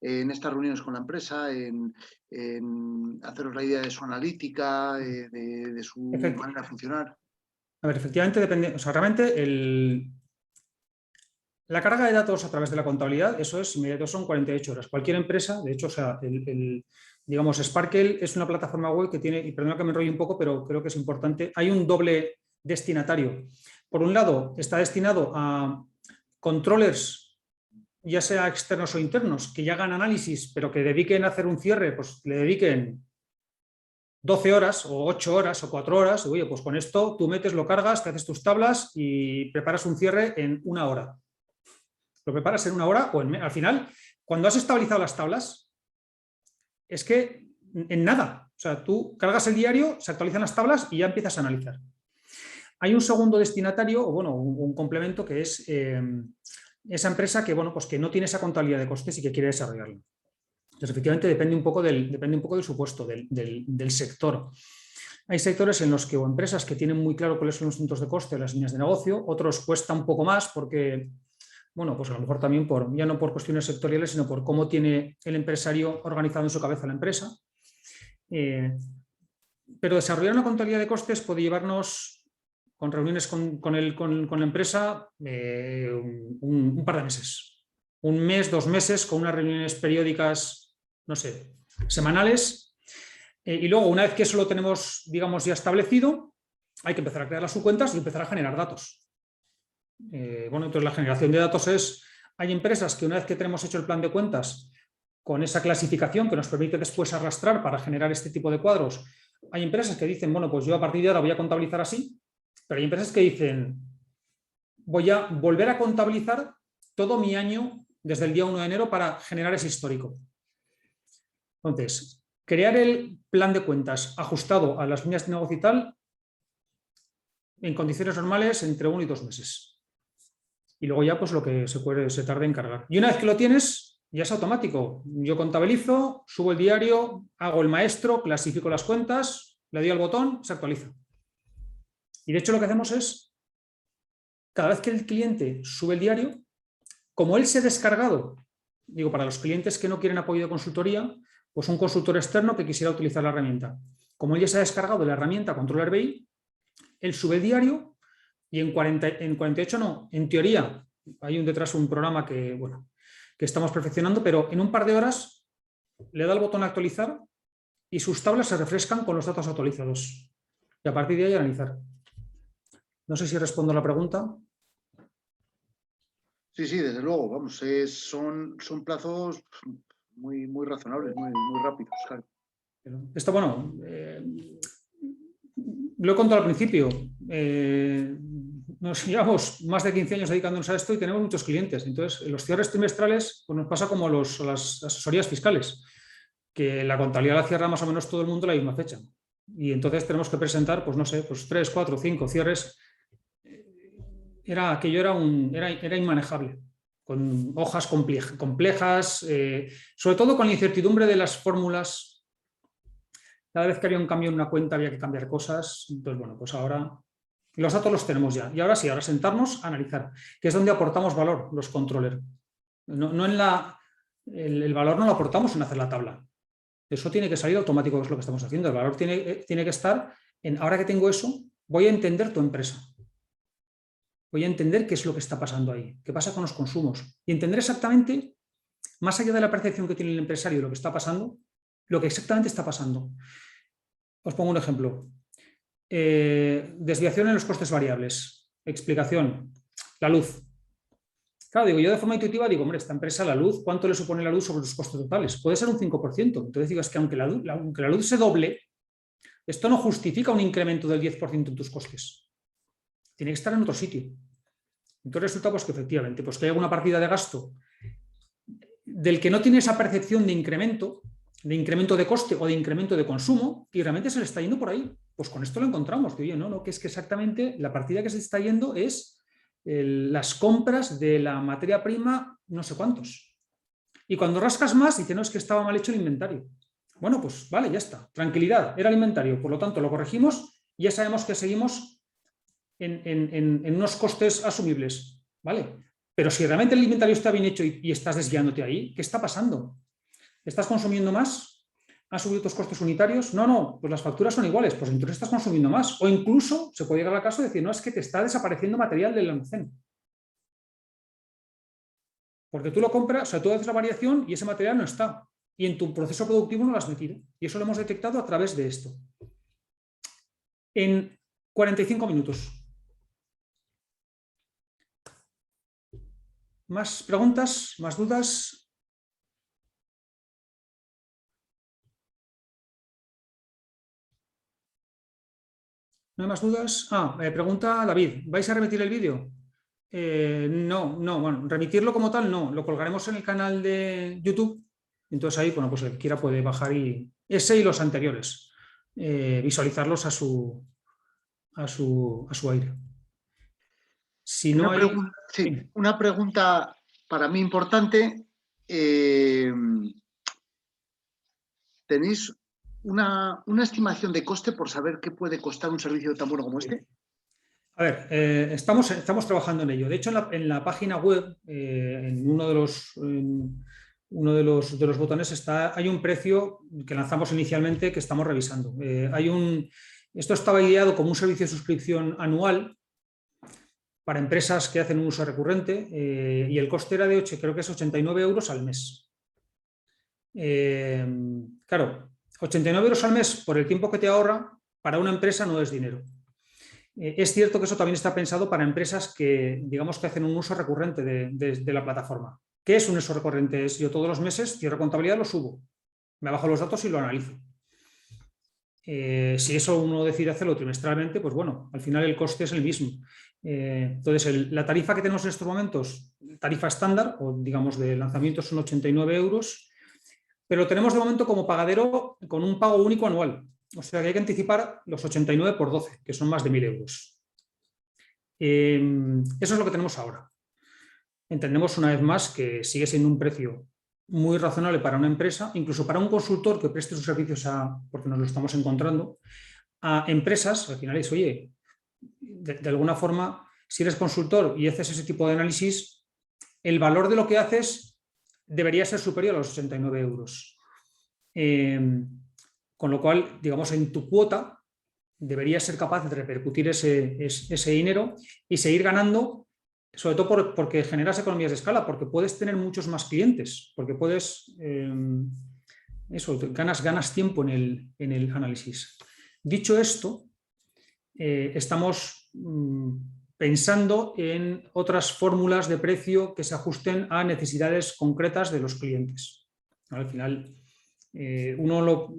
En estas reuniones con la empresa, en haceros la idea de su analítica, de su manera de funcionar. A ver, efectivamente depende, o sea, realmente la carga de datos a través de la contabilidad, eso es inmediato, son 48 horas. Cualquier empresa, de hecho, o sea, digamos, Sparkle es una plataforma web que tiene, y perdona que me enrolle un poco, pero creo que es importante, hay un doble destinatario. Por un lado, está destinado a controllers, ya sea externos o internos, que ya hagan análisis, pero que dediquen a hacer un cierre, pues le dediquen 12 horas o 8 horas o 4 horas, y oye, pues con esto tú metes, lo cargas, te haces tus tablas y preparas un cierre en 1 hora. Lo preparas en 1 hora o al final, cuando has estabilizado las tablas, es que en nada. O sea, tú cargas el diario, se actualizan las tablas y ya empiezas a analizar. Hay un segundo destinatario, o bueno, un complemento, que es esa empresa que, bueno, pues que no tiene esa contabilidad de costes y que quiere desarrollarlo. Entonces, efectivamente, depende un poco del supuesto, del sector. Hay sectores en los que, o empresas que tienen muy claro cuáles son los puntos de coste de las líneas de negocio, otros cuesta un poco más porque, bueno, pues a lo mejor también ya no por cuestiones sectoriales, sino por cómo tiene el empresario organizado en su cabeza la empresa. Pero desarrollar una contabilidad de costes puede llevarnos, con reuniones con la empresa, un par de meses. 1 mes, 2 meses, con unas reuniones periódicas, no sé, semanales. Y luego, una vez que eso lo tenemos, digamos, ya establecido, hay que empezar a crear las subcuentas y empezar a generar datos. Bueno, entonces la generación de datos hay empresas que una vez que tenemos hecho el plan de cuentas, con esa clasificación que nos permite después arrastrar para generar este tipo de cuadros, hay empresas que dicen, bueno, pues yo a partir de ahora voy a contabilizar así, pero hay empresas que dicen, voy a volver a contabilizar todo mi año desde el día 1 de enero para generar ese histórico. Entonces, crear el plan de cuentas ajustado a las líneas de negocio y tal, en condiciones normales, entre 1 y 2 meses. Y luego ya pues lo que se tarde en cargar. Y una vez que lo tienes, ya es automático. Yo contabilizo, subo el diario, hago el maestro, clasifico las cuentas, le doy al botón, se actualiza. Y de hecho lo que hacemos es, cada vez que el cliente sube el diario, como él se ha descargado, digo, para los clientes que no quieren apoyo de consultoría, pues un consultor externo que quisiera utilizar la herramienta. Como él ya se ha descargado la herramienta Controller BI, él sube el diario y en 48 no, en teoría hay detrás un programa que, bueno, que estamos perfeccionando, pero en un par de horas le da el botón actualizar y sus tablas se refrescan con los datos actualizados. Y a partir de ahí analizar. No sé si respondo a la pregunta. Sí, sí, desde luego, vamos, son plazos muy, muy razonables, muy, muy rápidos, claro. Esto, bueno, lo he contado al principio. Nos llevamos más de 15 años dedicándonos a esto y tenemos muchos clientes. Entonces, los cierres trimestrales pues nos pasa como las asesorías fiscales, que la contabilidad la cierra más o menos todo el mundo a la misma fecha. Y entonces tenemos que presentar, pues no sé, pues 3, 4, 5 cierres. Aquello era inmanejable, con hojas complejas, sobre todo con la incertidumbre de las fórmulas. Cada vez que había un cambio en una cuenta había que cambiar cosas. Entonces, bueno, pues ahora los datos los tenemos ya. Y ahora sí, ahora sentarnos a analizar, que es donde aportamos valor los controllers. No en el valor no lo aportamos en hacer la tabla. Eso tiene que salir automático, que es lo que estamos haciendo. El valor tiene que estar en, ahora que tengo eso, voy a entender tu empresa. Voy a entender qué es lo que está pasando ahí, qué pasa con los consumos. Y entender exactamente, más allá de la percepción que tiene el empresario de lo que está pasando, lo que exactamente está pasando. Os pongo un ejemplo. Desviación en los costes variables. Explicación. La luz. Claro, digo, yo de forma intuitiva digo, hombre, esta empresa, la luz, ¿cuánto le supone la luz sobre los costes totales? Puede ser un 5%. Entonces digo, es que aunque la luz se doble, esto no justifica un incremento del 10% en tus costes. Tiene que estar en otro sitio. Entonces resulta pues, que efectivamente pues, que hay alguna partida de gasto del que no tiene esa percepción de incremento de coste o de incremento de consumo y realmente se le está yendo por ahí. Pues con esto lo encontramos. Que, oye, no, que es que exactamente la partida que se está yendo es las compras de la materia prima no sé cuántos. Y cuando rascas más, dice, no, es que estaba mal hecho el inventario. Bueno, pues vale, ya está. Tranquilidad, era el inventario. Por lo tanto, lo corregimos y ya sabemos que seguimos en unos costes asumibles, ¿vale? Pero si realmente el inventario está bien hecho y estás desviándote ahí, ¿qué está pasando? ¿Estás consumiendo más? ¿Has subido tus costes unitarios? No, pues las facturas son iguales, pues entonces estás consumiendo más. O incluso se puede llegar al caso de decir, no, es que te está desapareciendo material del almacén. Porque tú lo compras, o sea, tú haces la variación y ese material no está. Y en tu proceso productivo no lo has metido. Y eso lo hemos detectado a través de esto. En 45 minutos. ¿Más preguntas? ¿Más dudas? ¿No hay más dudas? Pregunta David, ¿vais a remitir el vídeo? No, bueno, remitirlo como tal no, lo colgaremos en el canal de YouTube, entonces ahí, bueno, pues el que quiera puede bajar ese y los anteriores, visualizarlos a su aire. Si no hay... Una pregunta para mí importante. ¿Tenéis una estimación de coste por saber qué puede costar un servicio tan bueno como este? A ver, estamos trabajando en ello. De hecho, en la página web, en uno de los botones hay un precio que lanzamos inicialmente que estamos revisando. Esto estaba guiado como un servicio de suscripción anual para empresas que hacen un uso recurrente y el coste era de creo que es 89 euros al mes. Claro, 89 euros al mes por el tiempo que te ahorra para una empresa no es dinero. Es cierto que eso también está pensado para empresas que, digamos, que hacen un uso recurrente de la plataforma. ¿Qué es un uso recurrente? Es yo todos los meses cierro contabilidad, lo subo, me bajo los datos y lo analizo. Si eso uno decide hacerlo trimestralmente, pues bueno, al final el coste es el mismo. Entonces, la tarifa que tenemos en estos momentos, tarifa estándar, o digamos de lanzamiento, son 89 euros, pero lo tenemos de momento como pagadero con un pago único anual. O sea que hay que anticipar los 89 por 12, que son más de 1.000 euros. Eso es lo que tenemos ahora. Entendemos una vez más que sigue siendo un precio muy razonable para una empresa, incluso para un consultor que preste sus servicios porque nos lo estamos encontrando, a empresas. Al final es, oye, de alguna forma, si eres consultor y haces ese tipo de análisis, el valor de lo que haces debería ser superior a los 89 euros. Con lo cual, digamos, en tu cuota deberías ser capaz de repercutir ese dinero y seguir ganando sobre todo porque generas economías de escala, porque puedes tener muchos más clientes, porque puedes, ganas tiempo en el análisis. Dicho esto, estamos pensando en otras fórmulas de precio que se ajusten a necesidades concretas de los clientes. Al final, uno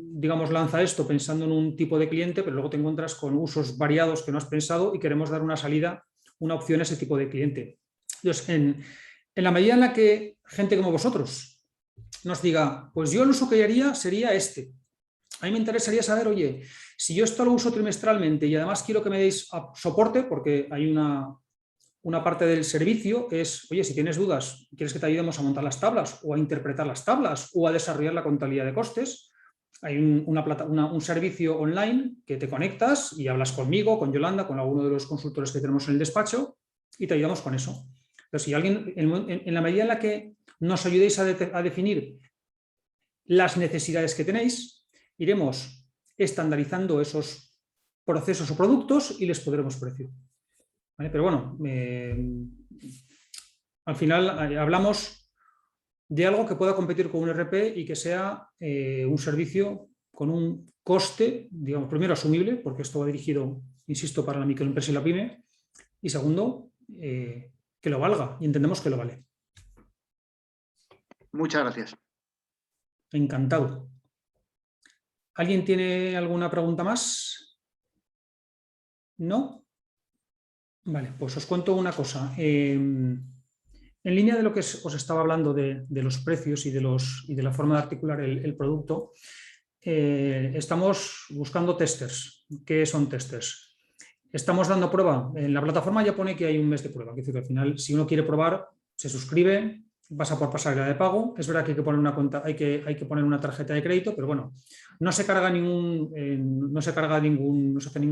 lanza esto pensando en un tipo de cliente, pero luego te encuentras con usos variados que no has pensado y queremos dar una salida, una opción a ese tipo de cliente. Entonces, en la medida en la que gente como vosotros nos diga, pues yo el uso que haría sería este. A mí me interesaría saber, oye, si yo esto lo uso trimestralmente y además quiero que me deis soporte, porque hay una parte del servicio, es, oye, si tienes dudas, quieres que te ayudemos a montar las tablas o a interpretar las tablas o a desarrollar la contabilidad de costes, hay un servicio online que te conectas y hablas conmigo, con Yolanda, con alguno de los consultores que tenemos en el despacho y te ayudamos con eso. Pero si alguien, en la medida en la que nos ayudéis a definir las necesidades que tenéis, iremos estandarizando esos procesos o productos y les pondremos precio. ¿Vale? Pero bueno, al final hablamos de algo que pueda competir con un ERP y que sea un servicio con un coste, digamos, primero asumible, porque esto va dirigido, insisto, para la microempresa y la pyme, y segundo, que lo valga, y entendemos que lo vale. Muchas gracias. Encantado. ¿Alguien tiene alguna pregunta más? ¿No? Vale, pues os cuento una cosa. En línea de lo que os estaba hablando de los precios y de la forma de articular el producto, estamos buscando testers. ¿Qué son testers? Estamos dando prueba. En la plataforma ya pone que hay un mes de prueba. Es decir, al final, si uno quiere probar, se suscribe, pasa por pasarela de pago. Es verdad que hay que poner una cuenta, hay que poner una tarjeta de crédito, pero bueno, no se hace ningún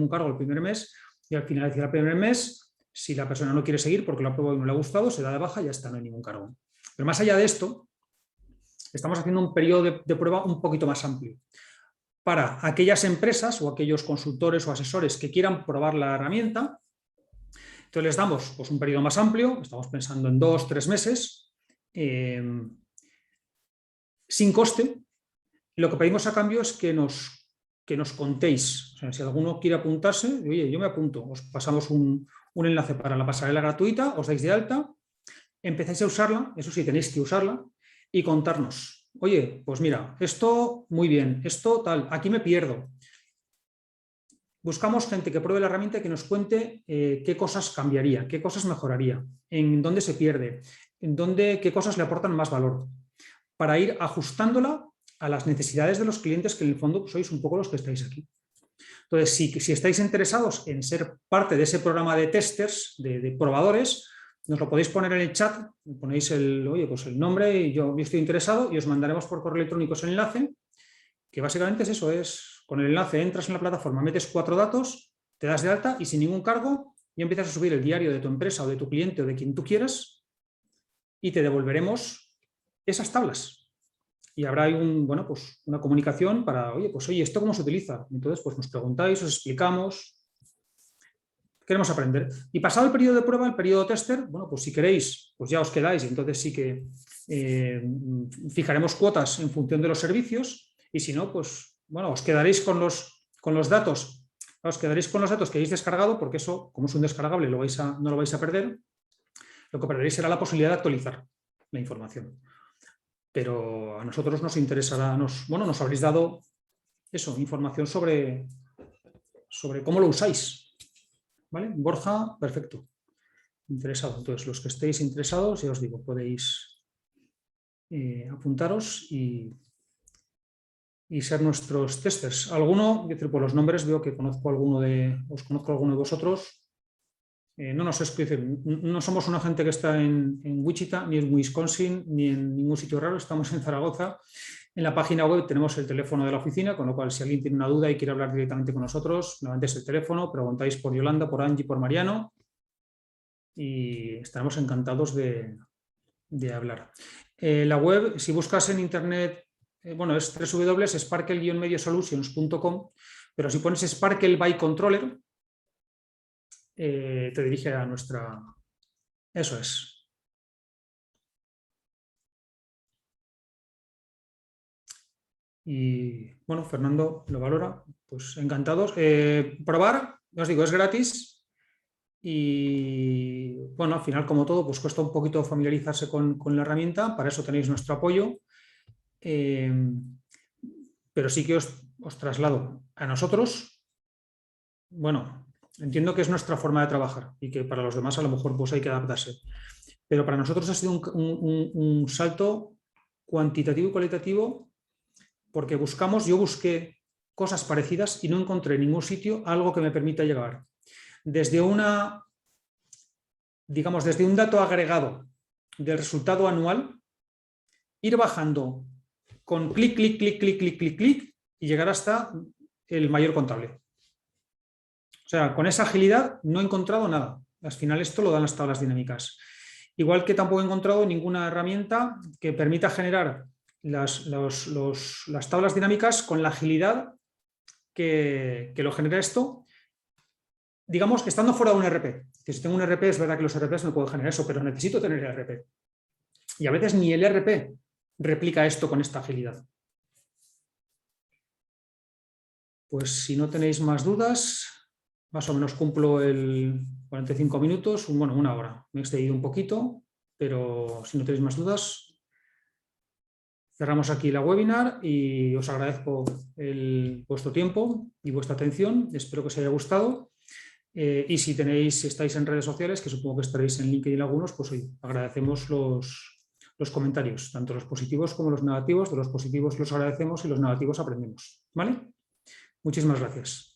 cargo el primer mes y al finalizar el primer mes, si la persona no quiere seguir porque lo ha probado y no le ha gustado, se da de baja y ya está, no hay ningún cargo. Pero más allá de esto, estamos haciendo un periodo de prueba un poquito más amplio para aquellas empresas o aquellos consultores o asesores que quieran probar la herramienta. Entonces les damos pues, un periodo más amplio, estamos pensando en 2 o 3 meses, sin coste. Lo que pedimos a cambio es que nos contéis. O sea, si alguno quiere apuntarse, oye, yo me apunto, os pasamos un enlace para la pasarela gratuita, os dais de alta, empezáis a usarla, eso sí, tenéis que usarla, y contarnos, oye, pues mira, esto muy bien, esto tal, aquí me pierdo. Buscamos gente que pruebe la herramienta y que nos cuente qué cosas cambiaría, qué cosas mejoraría, en dónde se pierde, qué cosas le aportan más valor, para ir ajustándola a las necesidades de los clientes, que en el fondo sois un poco los que estáis aquí. Entonces, si estáis interesados en ser parte de ese programa de testers, de probadores, nos lo podéis poner en el chat, ponéis el nombre y yo estoy interesado y os mandaremos por correo electrónico ese enlace, que básicamente es eso, con el enlace entras en la plataforma, metes 4 datos, te das de alta y sin ningún cargo y empiezas a subir el diario de tu empresa o de tu cliente o de quien tú quieras y te devolveremos esas tablas. Y habrá una comunicación para, oye, ¿esto cómo se utiliza? Entonces, pues nos preguntáis, os explicamos. Queremos aprender. Y pasado el periodo de prueba, el periodo tester, bueno, pues si queréis, pues ya os quedáis. Y entonces sí que fijaremos cuotas en función de los servicios. Y si no, pues, bueno, os quedaréis con los datos. Os quedaréis con los datos que habéis descargado, porque eso, como es un descargable, no lo vais a perder. Lo que perderéis será la posibilidad de actualizar la información. Pero a nosotros nos interesará, nos habréis dado eso, información sobre cómo lo usáis. ¿Vale? Borja, perfecto. Interesado. Entonces, los que estéis interesados, ya os digo, podéis apuntaros y ser nuestros testers. Alguno, por los nombres veo que os conozco a alguno de vosotros. No somos una gente que está en Wichita, ni en Wisconsin, ni en ningún sitio raro, estamos en Zaragoza. En la página web tenemos el teléfono de la oficina, con lo cual si alguien tiene una duda y quiere hablar directamente con nosotros, levantéis el teléfono, preguntáis por Yolanda, por Angie, por Mariano y estaremos encantados de hablar. La web, si buscas en internet, es www.sparkle-mediosolutions.com, pero si pones Sparkle by Controller, te dirige a nuestra Eso es. Y bueno, Fernando lo valora, pues encantados. Probar, ya os digo, es gratis y bueno, al final como todo, pues cuesta un poquito familiarizarse con la herramienta, para eso tenéis nuestro apoyo. Pero sí que os traslado a nosotros. Bueno, entiendo que es nuestra forma de trabajar y que para los demás a lo mejor pues hay que adaptarse. Pero para nosotros ha sido un salto cuantitativo y cualitativo porque yo busqué cosas parecidas y no encontré en ningún sitio algo que me permita llegar desde desde un dato agregado del resultado anual, ir bajando con clic, clic, clic, clic, clic, clic, clic y llegar hasta el mayor contable. O sea, con esa agilidad no he encontrado nada. Al final esto lo dan las tablas dinámicas. Igual que tampoco he encontrado ninguna herramienta que permita generar las tablas dinámicas con la agilidad que lo genera esto, digamos que estando fuera de un ERP. Que si tengo un ERP es verdad que los ERPs me pueden generar eso, pero necesito tener el ERP. Y a veces ni el ERP replica esto con esta agilidad. Pues si no tenéis más dudas, más o menos cumplo el 45 minutos, bueno, una hora. Me he excedido un poquito, pero si no tenéis más dudas, cerramos aquí la webinar y os agradezco vuestro tiempo y vuestra atención. Espero que os haya gustado. Y si estáis en redes sociales, que supongo que estaréis en LinkedIn algunos, pues hoy agradecemos los comentarios, tanto los positivos como los negativos. De los positivos los agradecemos y los negativos aprendemos. ¿Vale? Muchísimas gracias.